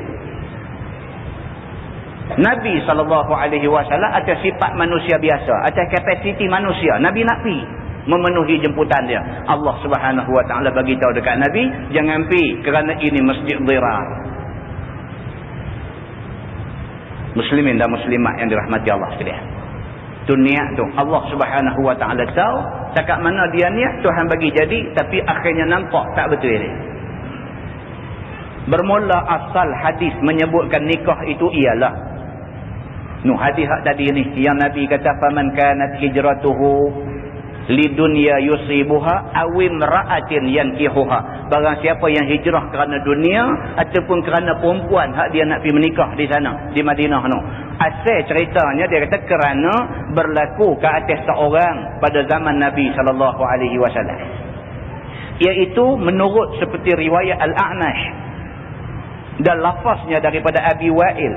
Nabi SAW atas sifat manusia biasa, atas kapasiti manusia, Nabi nak pi memenuhi jemputan dia. Allah Subhanahu Wa Taala bagi tahu dekat Nabi, jangan pi kerana ini masjid Dhirar. Muslimin dan muslimat yang dirahmati Allah sekalian. Tu niat tu. Allah Subhanahu Wa Taala tahu cakap mana dia niat, Tuhan bagi jadi, tapi akhirnya nampak tak betul dia. Bermula asal hadis menyebutkan nikah itu ialah hadis tadi ni yang Nabi kata faman kanat hijratuhu lidunya yusibuha awim ra'atin yankihuha. Barang siapa yang hijrah kerana dunia ataupun kerana perempuan hak dia nak pergi menikah di sana, di Madinah tu. Asal ceritanya dia kata kerana berlaku ke atas seorang pada zaman Nabi SAW. Iaitu menurut seperti riwayat Al-A'nash dan lafaznya daripada Abi Wa'il,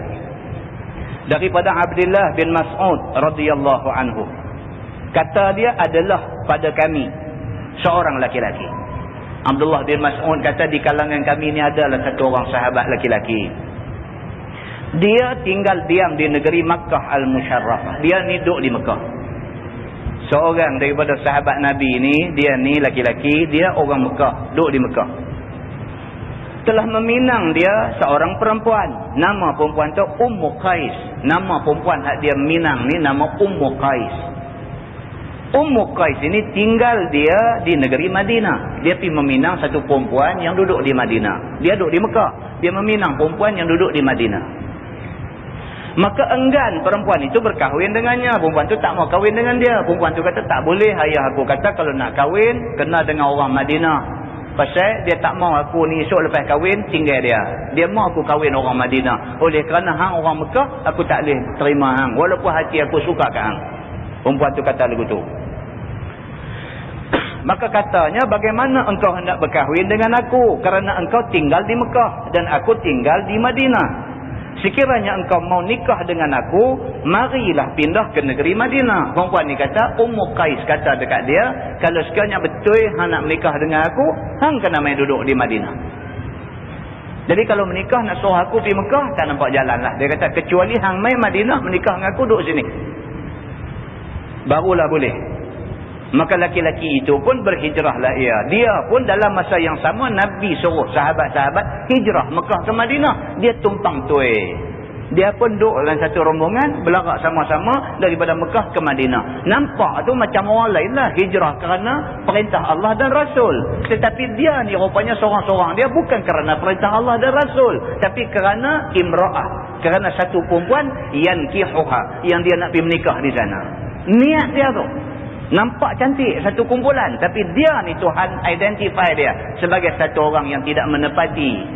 daripada Abdullah bin Mas'ud radhiyallahu anhu. Kata dia adalah pada kami seorang laki-laki. Abdullah bin Mas'ud kata di kalangan kami ni adalah satu orang sahabat laki-laki. Dia tinggal diam di negeri Makkah Al-Musharrafah. Dia ni duduk di Mekah. Seorang daripada sahabat Nabi ni, dia ni laki-laki, dia orang Mekah, duduk di Mekah. Telah meminang dia seorang perempuan. Nama perempuan tu Ummu Qais. Nama perempuan hak dia minang ni nama Ummu Qais. Ummu Qais ini tinggal dia di negeri Madinah. Dia pergi meminang satu perempuan yang duduk di Madinah. Dia duduk di Mekah. Dia meminang perempuan yang duduk di Madinah. Maka enggan perempuan itu berkahwin dengannya. Perempuan tu tak mau kahwin dengan dia. Perempuan tu kata tak boleh. Ayah aku kata kalau nak kahwin kena dengan orang Madinah. Pasal dia tak mau aku ni esok lepas kahwin tinggal dia. Dia mau aku kahwin orang Madinah. Oleh kerana hang orang Mekah, aku tak boleh terima hang. Walaupun hati aku suka ke hang. Perempuan tu kata lagu tu. Maka katanya, bagaimana engkau hendak berkahwin dengan aku? Kerana engkau tinggal di Mekah dan aku tinggal di Madinah. Sekiranya engkau mau nikah dengan aku, marilah pindah ke negeri Madinah. Perempuan ni kata, Ummu Qais kata dekat dia, kalau sekiranya betul hang nak menikah dengan aku, hang kena main duduk di Madinah. Jadi kalau menikah nak suruh aku pergi Mekah, tak nampak jalan lah. Dia kata, kecuali hang main Madinah menikah dengan aku, duduk sini. Barulah boleh. Maka laki-laki itu pun berhijrahlah ia. Dia pun dalam masa yang sama Nabi suruh sahabat-sahabat hijrah Mekah ke Madinah. Dia tumpang tuai. Dia pun duduk dalam satu rombongan berlarak sama-sama daripada Mekah ke Madinah. Nampak tu macam orang lain lah hijrah kerana perintah Allah dan Rasul. Tetapi dia ni rupanya seorang-seorang dia bukan kerana perintah Allah dan Rasul, tapi kerana imra'ah, kerana satu perempuan yankihuha yang dia nak pergi menikah di sana. Niat dia tu nampak cantik satu kumpulan, tapi dia ni Tuhan identify dia sebagai satu orang yang tidak menepati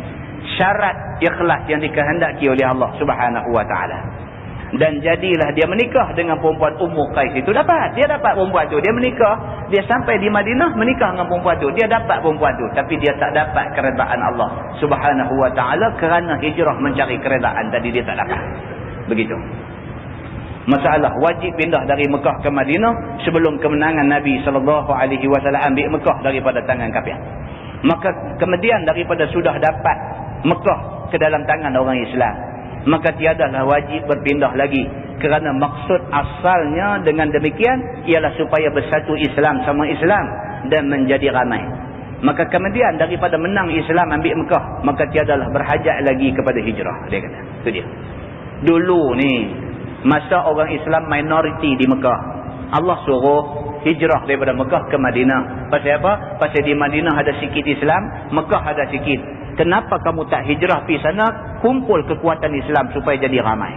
syarat ikhlas yang dikehendaki oleh Allah Subhanahu Wa Taala. Dan jadilah dia menikah dengan perempuan Ummu Qais itu. Dia dapat perempuan tu, dia menikah, dia sampai di Madinah menikah dengan perempuan tu, dia dapat perempuan tu, tapi dia tak dapat keredaan Allah Subhanahu Wa Taala kerana hijrah mencari keredaan tadi dia tak dapat. Begitu. Masalah wajib pindah dari Mekah ke Madinah sebelum kemenangan Nabi SAW ambil Mekah daripada tangan kafir. Maka kemudian daripada sudah dapat Mekah ke dalam tangan orang Islam, maka tiadalah wajib berpindah lagi, kerana maksud asalnya dengan demikian ialah supaya bersatu Islam sama Islam dan menjadi ramai. Maka kemudian daripada menang Islam ambil Mekah, maka tiadalah berhajat lagi kepada hijrah. Dia kata itu dia. Dulu ni masa orang Islam minoriti di Mekah, Allah suruh hijrah daripada Mekah ke Madinah. Pasal apa? Pasal di Madinah ada sikit Islam, Mekah ada sikit. Kenapa kamu tak hijrah pergi sana, kumpul kekuatan Islam supaya jadi ramai?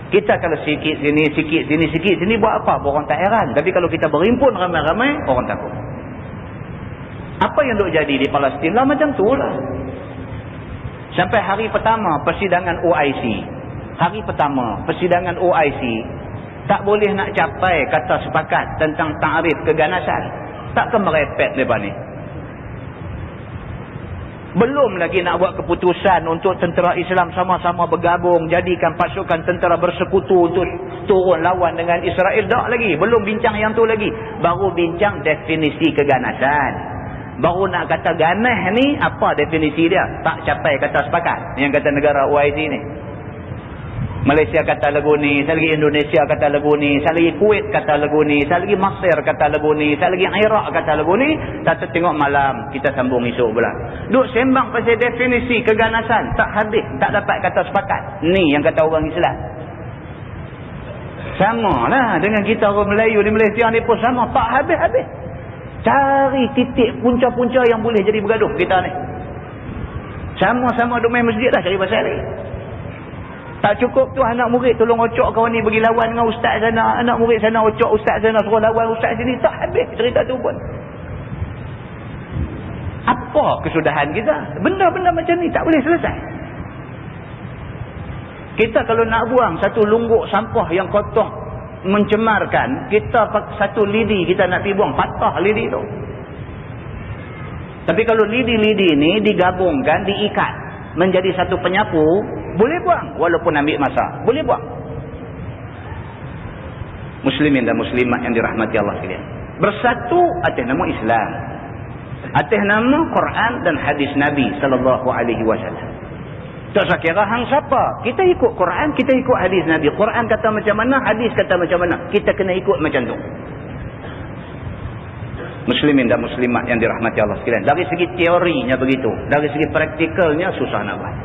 Kita kalau sikit sini, sikit sini, sikit sini buat apa? Orang tak heran. Tapi kalau kita berimpun ramai-ramai, orang takut. Apa yang duk jadi di Palestin lah macam tu lah. Sampai hari pertama persidangan OIC. Hari pertama persidangan OIC tak boleh nak capai kata sepakat tentang ta'rif keganasan. Takkan merepek mereka ni. Belum lagi nak buat keputusan untuk tentera Islam sama-sama bergabung, jadikan pasukan tentera bersekutu untuk turun lawan dengan Israel. Tak lagi. Belum bincang yang tu lagi. Baru bincang definisi keganasan. Baru nak kata ganas ni, apa definisi dia? Tak capai kata sepakat. Yang kata negara OIC ni. Malaysia kata lagu ni, selagi Indonesia kata lagu ni, selagi Kuwait kata lagu ni, selagi Mesir kata lagu ni, selagi Iraq kata lagu ni. Tak tengok malam, kita sambung esok pula. Duk sembang pasal definisi keganasan, tak habis, tak dapat kata sepakat. Ni yang kata orang Islam. Sama lah dengan kita orang Melayu di Malaysia ni pun sama, tak habis-habis. Cari titik punca-punca yang boleh jadi bergaduh kita ni. Sama-sama duk main masjid dah cari pasal ni. Tak cukup tu anak murid tolong ocok kawan ni pergi lawan dengan ustaz sana, anak murid sana ocok ustaz sana suruh lawan ustaz sini. Tak habis cerita tu pun. Apa kesudahan kita? Benda-benda macam ni tak boleh selesai. Kita kalau nak buang satu lungguk sampah yang kotor mencemarkan, kita satu lidi kita nak pergi buang, patah lidi tu. Tapi kalau lidi-lidi ni digabungkan, diikat menjadi satu penyapu, boleh buang walaupun ambil masa, boleh buang. Muslimin dan muslimat yang dirahmati Allah sekalian, bersatu atas nama Islam, atas nama Quran dan hadis Nabi sallallahu alaihi wasallam. Tak sekira hang siapa, kita ikut Quran, kita ikut hadis Nabi. Quran kata macam mana, hadis kata macam mana, kita kena ikut macam tu. Muslimin dan muslimat yang dirahmati Allah sekalian, dari segi teorinya begitu, dari segi praktikalnya susah nak buat.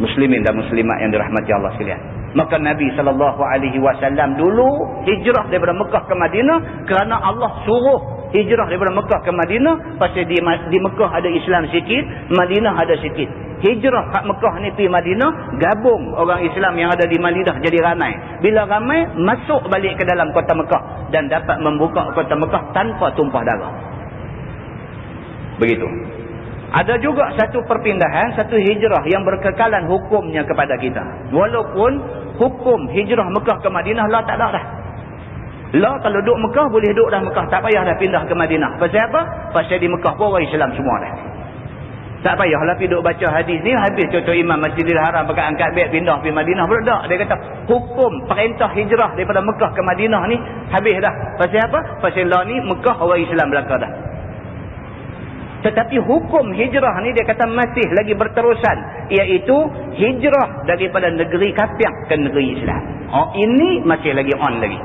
Muslimin dan muslimat yang dirahmati Allah sekalian, maka Nabi SAW dulu hijrah daripada Mekah ke Madinah kerana Allah suruh hijrah daripada Mekah ke Madinah. Pasal di Mekah ada Islam sikit, Madinah ada sikit. Hijrah kat Mekah ni pergi Madinah, gabung orang Islam yang ada di Madinah jadi ramai. Bila ramai, masuk balik ke dalam kota Mekah dan dapat membuka kota Mekah tanpa tumpah darah. Begitu. Ada juga satu perpindahan, satu hijrah yang berkekalan hukumnya kepada kita. Walaupun hukum hijrah Mekah ke Madinah lah tak ada dah. Lah kalau duduk Mekah boleh duduk dah Mekah, tak payah dah pindah ke Madinah. Pasal apa? Pasal di Mekah pun orang Islam semua dah. Tak payahlah pergi duduk baca hadis ni, habis contoh Imam Masjidil Haram pakai angkat beg pindah pergi Madinah pula tak. Dia kata hukum perintah hijrah daripada Mekah ke Madinah ni habis dah. Pasal apa? Pasal lah ni Mekah orang Islam belaka dah. Tetapi hukum hijrah ni dia kata masih lagi berterusan, iaitu hijrah daripada negeri kafir ke negeri Islam. Oh, ini masih lagi on lagi.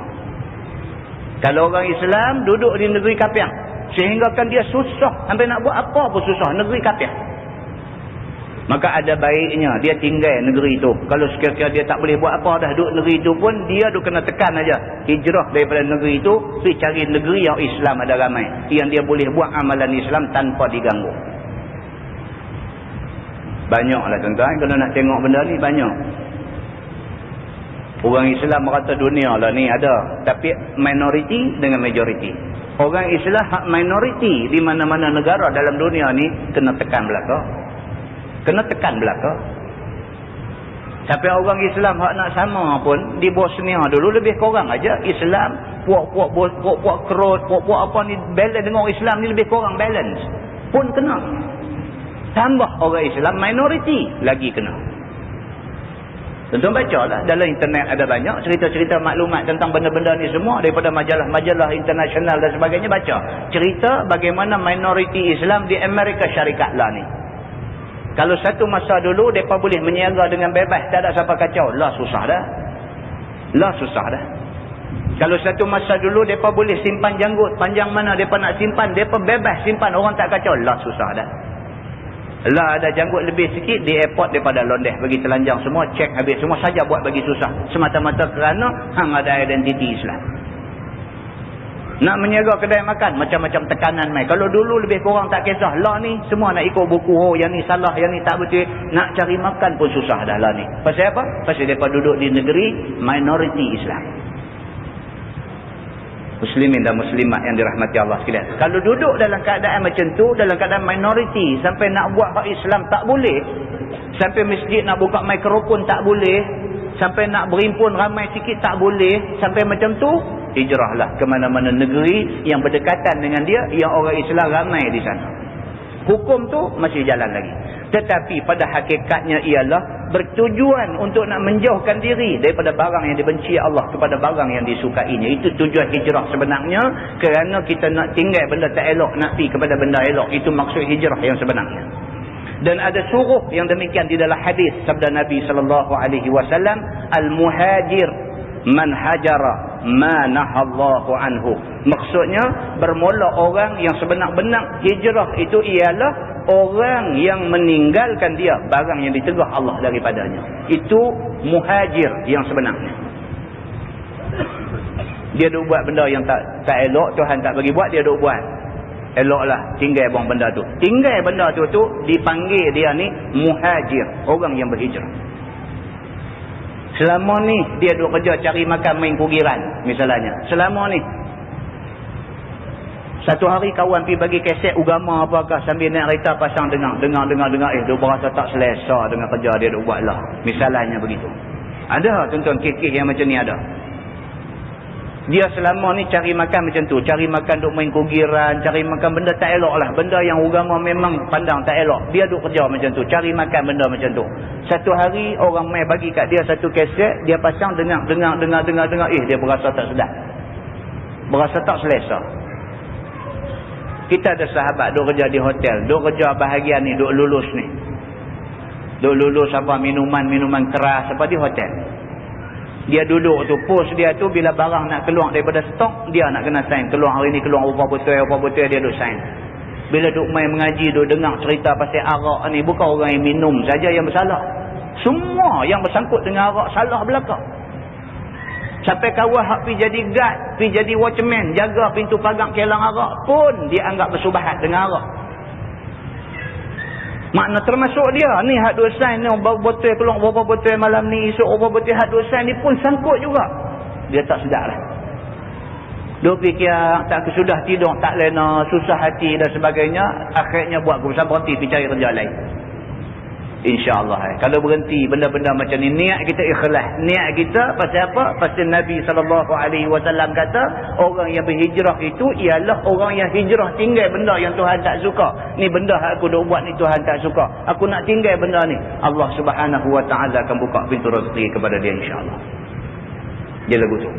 Kalau orang Islam duduk di negeri kafir, sehingga kan dia susah, sampai nak buat apa pun susah, negeri kafir, maka ada baiknya dia tinggal negeri itu. Kalau sekiranya dia tak boleh buat apa dah duduk negeri itu pun, dia duk kena tekan aja hijrah daripada negeri itu pergi cari negeri yang Islam ada ramai, yang dia boleh buat amalan Islam tanpa diganggu. Banyaklah tuan-tuan, kalau nak tengok benda ni banyak. Orang Islam merata dunia lah ni ada, tapi minoriti dengan majoriti. Orang Islam hak minoriti di mana-mana negara dalam dunia ni kena tekan belaka. Kena tekan belaka. Sampai orang Islam hak nak sama pun di Bosnia dulu lebih kurang aja Islam, puak-puak kerut, puak-puak apa ni balance dengan orang Islam ni lebih kurang balance. Pun kena. Tambah orang Islam minoriti lagi kena. Tentu baca lah, dalam internet ada banyak cerita-cerita maklumat tentang benda-benda ni semua, daripada majalah-majalah internasional dan sebagainya. Baca cerita bagaimana minoriti Islam di Amerika Syarikat lah ni. Kalau satu masa dulu mereka boleh meniaga dengan bebas, tak ada siapa kacau, lah susah dah. Lah susah dah. Kalau satu masa dulu mereka boleh simpan janggut panjang mana mereka nak simpan, mereka bebas simpan, orang tak kacau, lah susah dah. Lah ada janggut lebih sikit di airport daripada Londeh, bagi telanjang semua, cek habis semua, saja buat bagi susah, semata-mata kerana hang ada identiti Islam. Nak meniaga kedai makan, macam-macam tekanan mai. Kalau dulu lebih kurang tak kisah, lah ni semua nak ikut buku, oh yang ni salah, yang ni tak betul. Nak cari makan pun susah dah lah ni. Pasal apa? Pasal mereka duduk di negeri minoriti Islam. Muslimin dan muslimat yang dirahmati Allah sekalian. Kalau duduk dalam keadaan macam tu, dalam keadaan minoriti, sampai nak buat hak Islam tak boleh, sampai masjid nak buka mikrofon tak boleh, sampai nak berimpun ramai sikit tak boleh, sampai macam tu, hijrahlah ke mana-mana negeri yang berdekatan dengan dia, yang orang Islam ramai di sana. Hukum tu masih jalan lagi. Tetapi pada hakikatnya ialah bertujuan untuk nak menjauhkan diri daripada barang yang dibenci Allah kepada barang yang disukainya. Itu tujuan hijrah sebenarnya, kerana kita nak tinggal benda tak elok, nak pergi kepada benda elok. Itu maksud hijrah yang sebenarnya. Dan ada suruh yang demikian di dalam hadis sabda Nabi SAW, al-muhajir man hajara ma nahallahu anhu. Maksudnya bermula orang yang sebenar-benar hijrah itu ialah orang yang meninggalkan dia barang yang ditegah Allah daripadanya. Itu muhajir yang sebenarnya. Dia duk buat benda yang tak elok, Tuhan tak bagi buat, dia duk buat. Eloklah, tinggal buang benda tu. Tinggal benda tu dipanggil dia ni muhajir, orang yang berhijrah. Selama ni dia duk kerja cari makan main kugiran misalnya. Selama ni satu hari kawan pergi bagi kaset agama apakah, sambil naik kereta pasang dengar, dia berasa tak selesa dengan kerja dia duk buat lah. Misalnya begitu. Ada tuan-tuan kes-kes yang macam ni ada. Dia selama ni cari makan macam tu, cari makan duk main kugiran, cari makan benda tak elok lah, benda yang agama memang pandang tak elok. Dia duk kerja macam tu, cari makan benda macam tu. Satu hari orang mai bagi kat dia satu kaset, dia pasang dengar, dia berasa tak sedap, berasa tak selesa. Kita ada sahabat duk kerja di hotel, duk kerja bahagian ni, duk lulus ni, duk lulus apa minuman keras apa di hotel. Dia duduk tu, pos dia tu bila barang nak keluar daripada stok, dia nak kena sign. Keluar hari ni, keluar apa betul, dia duk sign. Bila duk main mengaji, duk dengar cerita pasal arak ni, bukan orang yang minum saja yang bersalah. Semua yang bersangkut dengan arak salah belakang. Sampai kawan hak pergi jadi guard, pergi jadi watchman, jaga pintu pagar kelang arak pun dianggap bersubahat dengan arak. Makna termasuk dia ni hak duk sign ni, botol keluar berapa botol malam ni, esok berapa botol hak duk sign ni pun sangkut juga. Dia tak sedar lah. Duk fikir tak kesudah tidur, tak lena, susah hati dan sebagainya. Akhirnya buat keputusan berhenti pergi cari kerja lain. InsyaAllah kalau berhenti benda-benda macam ni, niat kita ikhlas. Niat kita pasal apa? Pasal Nabi SAW kata orang yang berhijrah itu ialah orang yang hijrah tinggal benda yang Tuhan tak suka. Ni benda aku dah buat ni Tuhan tak suka, aku nak tinggal benda ni. Allah Subhanahu Wa Taala akan buka pintu rezeki kepada dia insyaAllah. Dia lagu tu.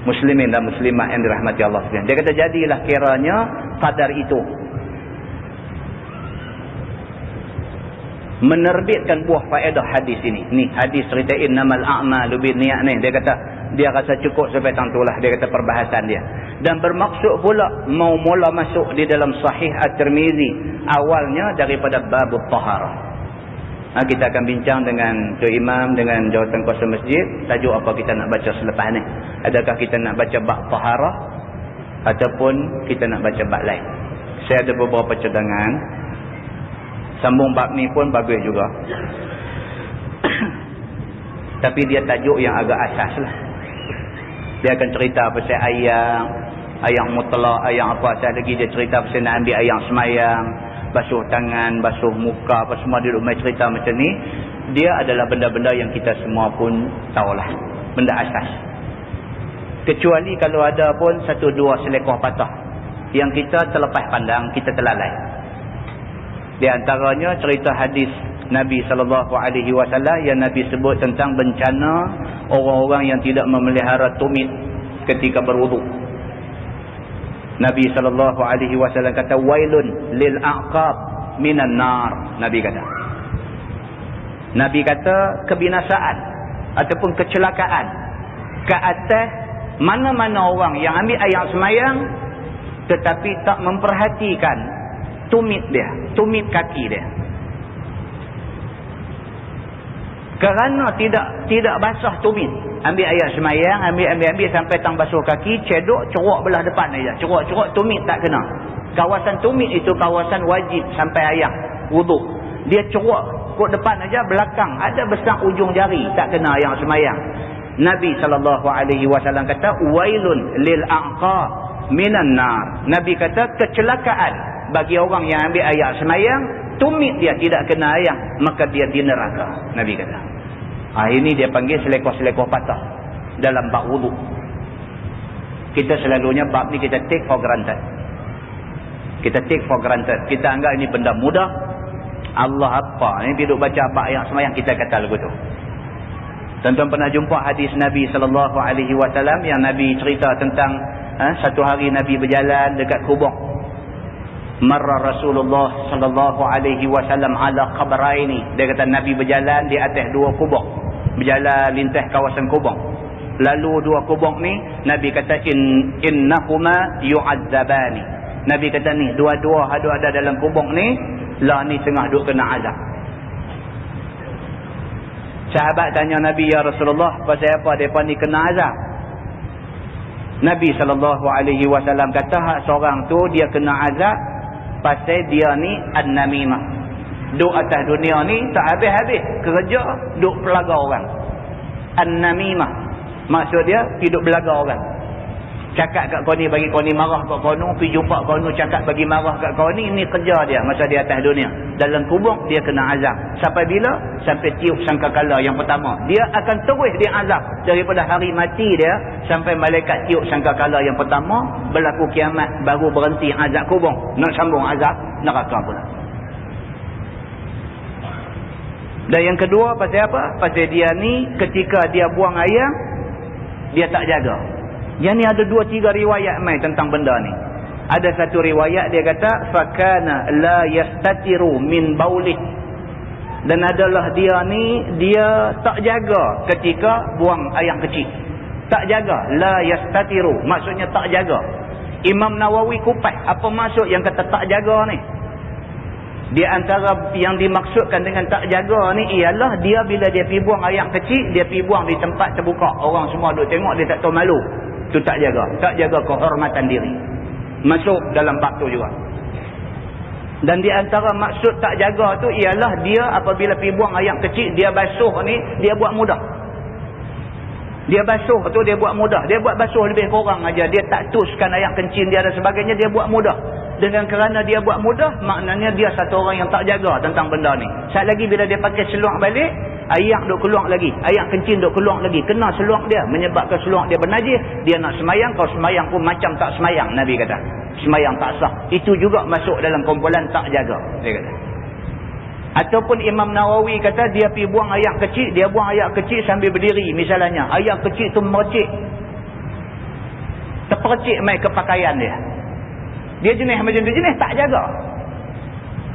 Muslimin dan muslimat yang dirahmati Allah sekalian. Dia kata jadilah kiranya qadar itu menerbitkan buah faedah hadis ini. Ni hadis cerita innamal a'malu binniyat ni. Dia kata dia rasa cukup sampai tang itulah, dia kata perbahasan dia. Dan bermaksud pula mau mula masuk di dalam sahih At-Tirmizi awalnya daripada bab taharah. Kita akan bincang dengan Tuan Imam, dengan jawatan kuasa masjid, tajuk apa kita nak baca selepas ni. Adakah kita nak baca bab taharah ataupun kita nak baca bab lain. Saya ada beberapa cadangan. Sambung bab ni pun bagus juga. Tapi dia tajuk yang agak asas lah. Dia akan cerita pasal ayang mutlak, ayang apa asal lagi. Dia cerita pasal nak ambil ayang semayang, basuh tangan, basuh muka, apa semua dia duduk main cerita macam ni. Dia adalah benda-benda yang kita semua pun tahulah, benda asas. Kecuali kalau ada pun satu dua selekoh patah yang kita terlepas pandang, kita terlalai. Di antaranya cerita hadis Nabi SAW yang Nabi sebut tentang bencana orang-orang yang tidak memelihara tumit ketika berwuduk. Nabi SAW kata wailun lil aqab minan nar. Nabi kata Nabi kata kebinasaan ataupun kecelakaan ke atas mana-mana orang yang ambil ayat semayang tetapi tak memperhatikan tumit dia, tumit kaki dia. Kerana tidak basah tumit, ambil ayat semayang, ambil sampai tang basuh kaki, cedok ceruk belah depan aja, ceruk tumit tak kena. Kawasan tumit itu kawasan wajib sampai ayat wuduk. Dia ceruk kod depan aja, belakang ada besar ujung jari tak kena ayat semayang. Nabi SAW kata wailun lil a'qa minan nar. Nabi kata kecelakaan bagi orang yang ambil ayat semayang, tumit dia tidak kena ayat, maka dia di neraka. Nabi kata. Ini dia panggil selekoh-selekoh patah dalam bab wuduk. Kita selalunya bab ni kita take for granted. Kita take for granted. Kita anggap ini benda mudah. Allah apa? Ini duduk baca bab ayat semayang kita kata lagu tu. Tuan-tuan pernah jumpa hadis Nabi SAW yang Nabi cerita tentang satu hari Nabi berjalan dekat kubur. Marra Rasulullah SAW ala qabraini. Dia kata Nabi berjalan di atas dua kubur. Berjalan lintas kawasan kubur. Lalu dua kubur ni Nabi kata innahuma yu'adzabani. Nabi kata ni dua-dua ada dalam kubur ni, lah ni tengah duk kena azab. Sahabat tanya Nabi, ya Rasulullah, pasal apa mereka ni kena azab? Nabi SAW kata hak seorang tu dia kena azab pasal dia ni an-namimah. Duk atas dunia ni tak habis-habis kerja duk pelaga orang. An-namimah maksud dia hidup belaga orang. Cakap kat kau ni bagi kau ni marah kat kau ni, pergi jumpa kau ni cakap bagi marah kat kau ni. Ini kerja dia masa dia atas dunia. Dalam kubur dia kena azab. Sampai bila? Sampai tiup sangkakala yang pertama. Dia akan terus dia azab daripada hari mati dia sampai malaikat tiup sangkakala yang pertama. Berlaku kiamat baru berhenti azab kubur. Nak sambung azab neraka pula. Dan yang kedua pasal apa? Pasal dia ni ketika dia buang air dia tak jaga. Yang ni ada 2-3 riwayat mai tentang benda ni. Ada satu riwayat dia kata fakana la yastatiru min baulih. Dan adalah dia ni dia tak jaga ketika buang air kecil. Tak jaga, la yastatiru maksudnya tak jaga. Imam Nawawi kupas apa maksud yang kata tak jaga ni. Di antara yang dimaksudkan dengan tak jaga ni ialah dia bila dia pergi buang air kecil, dia pergi buang di tempat terbuka. Orang semua duk tengok, dia tak tahu malu. Itu tak jaga. Tak jaga kehormatan diri. Masuk dalam bab tu juga. Dan di antara maksud tak jaga tu ialah dia apabila pergi buang air kecil, dia basuh ni, dia buat mudah. Dia basuh tu, dia buat mudah. Dia buat basuh lebih kurang aja. Dia tak tuskan air kencing dia dan sebagainya, dia buat mudah. Dengan kerana dia buat mudah, maknanya dia satu orang yang tak jaga tentang benda ni. Saat lagi bila dia pakai seluar balik, air duk keluar lagi. Air kencing duk keluar lagi. Kena seluar dia. Menyebabkan seluar dia bernajis. Dia nak semayang. Kalau semayang pun macam tak semayang. Nabi kata. Semayang tak sah. Itu juga masuk dalam kumpulan tak jaga. Dia kata. Ataupun Imam Nawawi kata dia pergi buang air kecil. Dia buang air kecil sambil berdiri. Misalnya. Air kecil tu mercik. Terpercik mai ke pakaian dia. Dia jenis macam tu. Jenis tak jaga.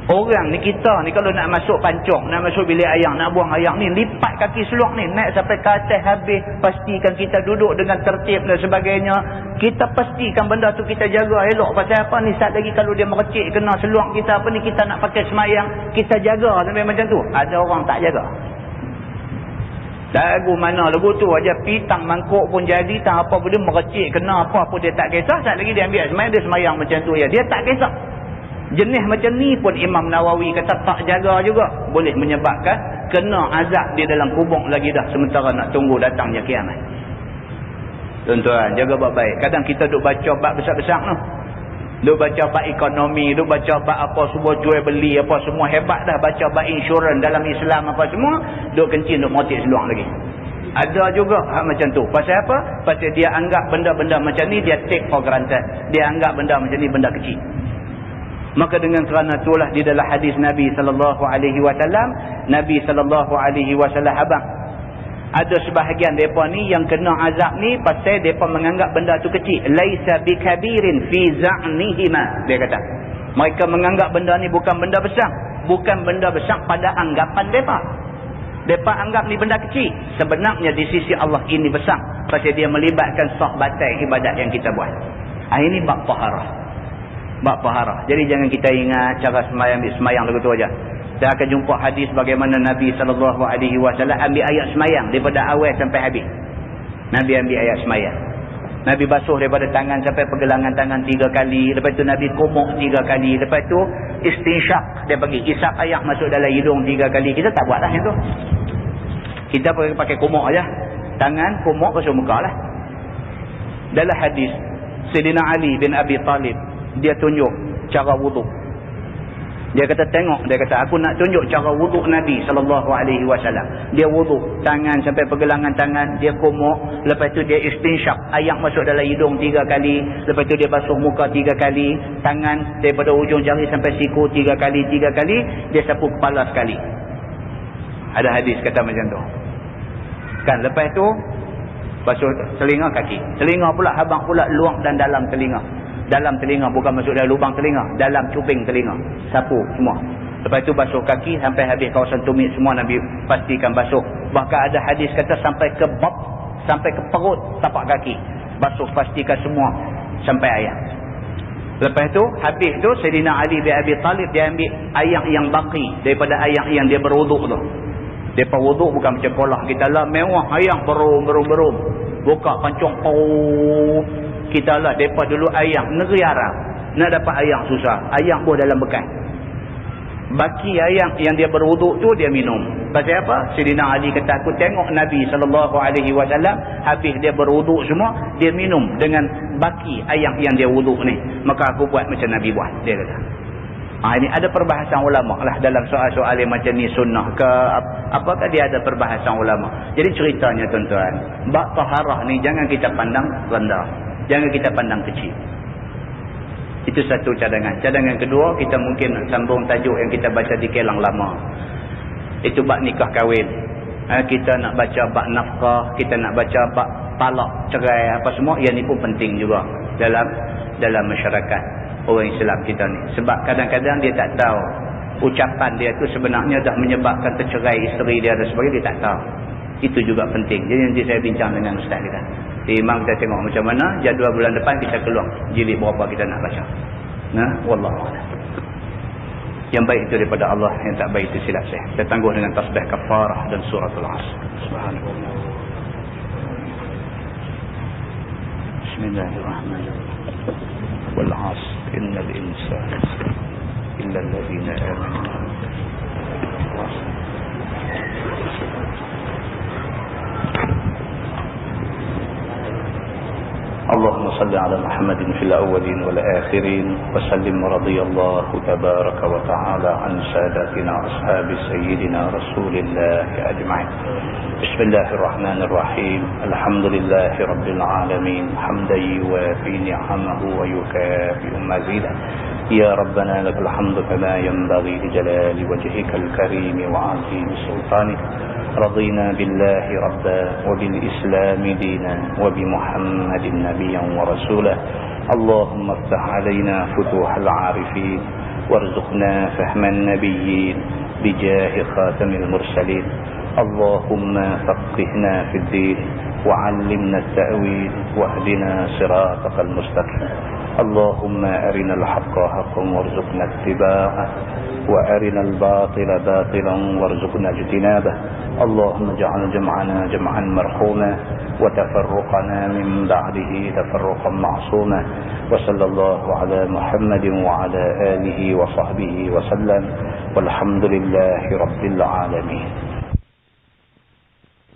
Orang ni kita ni kalau nak masuk pancong, nak masuk bilik air, nak buang air ni, lipat kaki seluar ni, naik sampai ke atas habis, pastikan kita duduk dengan tertib dan sebagainya. Kita pastikan benda tu kita jaga elok. Pasal apa ni, saat lagi kalau dia merecik kena seluar kita apa ni, kita nak pakai semayang, kita jaga sampai macam tu. Ada orang tak jaga. Lagu mana lagu tu aja pitang mangkuk pun jadi, tak apa pun dia merecik kena apa-apa dia tak kisah. Saat lagi dia ambil semayang, dia semayang macam tu ya, dia tak kisah. Jenis macam ni pun Imam Nawawi kata tak jaga juga. Boleh menyebabkan kena azab di dalam kubur lagi dah. Sementara nak tunggu datangnya kiamat. Tuan-tuan, jaga baik-baik. Kadang kita duk baca bab besar-besar tu. Duk baca bab ekonomi, duk baca bab apa semua jual beli, apa semua hebat dah. Baca bab insurans dalam Islam apa semua. Duk kencing, duk motik seluar lagi. Ada juga hak macam tu. Pasal apa? Pasal dia anggap benda-benda macam ni dia take for granted. Dia anggap benda macam ni benda kecil. Maka dengan kerana itulah di dalam hadis Nabi SAW, Nabi SAW abang, ada sebahagian mereka ni yang kena azab ni pasal mereka menganggap benda tu kecil. Laisa bikabirin fi za'nihima, dia kata. Mereka menganggap benda ni bukan benda besar. Bukan benda besar pada anggapan mereka. Mereka anggap ni benda kecil. Sebenarnya di sisi Allah ini besar. Pasal dia melibatkan sah batal ibadat yang kita buat. Ini bab taharah. Bab taharah. Jadi jangan kita ingat cara semayang lagu tu aja. Kita akan jumpa hadis bagaimana Nabi SAW ambil ayat semayang daripada awal sampai habis. Nabi ambil ayat semayang. Nabi basuh daripada tangan sampai pergelangan tangan 3 kali. Lepas tu Nabi kumuk 3 kali. Lepas tu istinsyak. Dia bagi isap air masuk dalam hidung 3 kali. Kita tak buat lah yang tu. Kita pakai kumuk aja. Tangan, kumuk, basuh muka lah. Dalam hadis, Sayyidina Ali bin Abi Talib, dia tunjuk cara wuduk. Dia kata tengok, dia kata aku nak tunjuk cara wuduk Nabi SAW. Dia wuduk, tangan sampai pergelangan tangan, dia kumuk, lepas tu dia istinsyak, air masuk dalam hidung 3 kali, lepas tu dia basuh muka 3 kali, tangan daripada ujung jari sampai siku 3 kali, dia sapu kepala sekali. Ada hadis kata macam tu. Kan lepas tu basuh telinga kaki. Telinga pula habang pula luang dan dalam telinga. Dalam telinga, bukan masuk dalam lubang telinga, dalam cuping telinga, sapu semua. Lepas tu basuh kaki sampai habis kawasan tumit semua Nabi pastikan basuh. Bahkan ada hadis kata sampai ke bab, sampai ke perut tapak kaki, basuh pastikan semua sampai air. Lepas tu habis tu Sayyidina Ali bin Abi Talib dia ambil air yang baki daripada air yang dia berwuduk tu. Depa wuduk bukan macam kolah kita lah mewah air berum. Buka pancung kita lah depa dulu air negeri Arab. Nak dapat air susah. Air pun dalam bekas. Baki air yang dia berwuduk tu dia minum. Pasal apa? Sayyidina Ali kata aku tengok Nabi SAW habis dia berwuduk semua, dia minum dengan baki air yang dia wuduk ni. Maka aku buat macam Nabi buat, dia kata. Ini ada perbahasan ulama lah dalam soal-soal yang macam ni sunnah ke apakah dia ada perbahasan ulama. Jadi ceritanya tuan-tuan, bab taharah ni jangan kita pandang rendah, jangan kita pandang kecil. Itu satu cadangan. Cadangan kedua, kita mungkin sambung tajuk yang kita baca di Kelang Lama. Itu bab nikah kahwin. Kita nak baca bab nafkah, kita nak baca bab talak, cerai apa semua, yang ni pun penting juga dalam masyarakat orang Islam kita ni. Sebab kadang-kadang dia tak tahu ucapan dia tu sebenarnya dah menyebabkan tercerai isteri dia dan sebagainya, dia tak tahu. Itu juga penting. Jadi nanti saya bincang dengan ustaz kita. Imam kita tengok macam mana jadual bulan depan kita keluar jilid berapa kita nak baca. Wallahu a'lam. Yang baik itu daripada Allah, yang tak baik itu silap saya. Kita tangguh dengan tasbih kafarah dan suratul Asr. Subhanallah. Bismillahirrahmanirrahim. Wal 'asr innal insana illa alladhina amanu. اللهم صل على محمد في الأولين والآخرين وسلم ورضي الله تبارك وتعالى عن سادتنا أصحاب سيدنا رسول الله أجمعين. بسم الله الرحمن الرحيم. الحمد لله رب العالمين حمدا يوافي نعمه ويكافئ مزيدا. يا ربنا لك الحمد كما ينبغي لجلال وجهك الكريم وعظيم سلطانك. رضينا بالله ربا وبالإسلام دينا وبمحمد نبيا ورسولا. اللهم افتح علينا فتوح العارفين وارزقنا فهم النبيين بجاه خاتم المرسلين. اللهم فقهنا في الدين وعلمنا التأويل واهدنا صراطك المستقيم. اللهم أرنا الحق حقا وارزقنا اتباعه وأرنا الباطل باطلا وارزقنا اجتنابه. اللهم اجعل جمعنا جمعا مرحوما وتفرقنا من بعده تفرقا معصوما. وصلى الله على محمد وعلى آله وصحبه وسلم والحمد لله رب العالمين.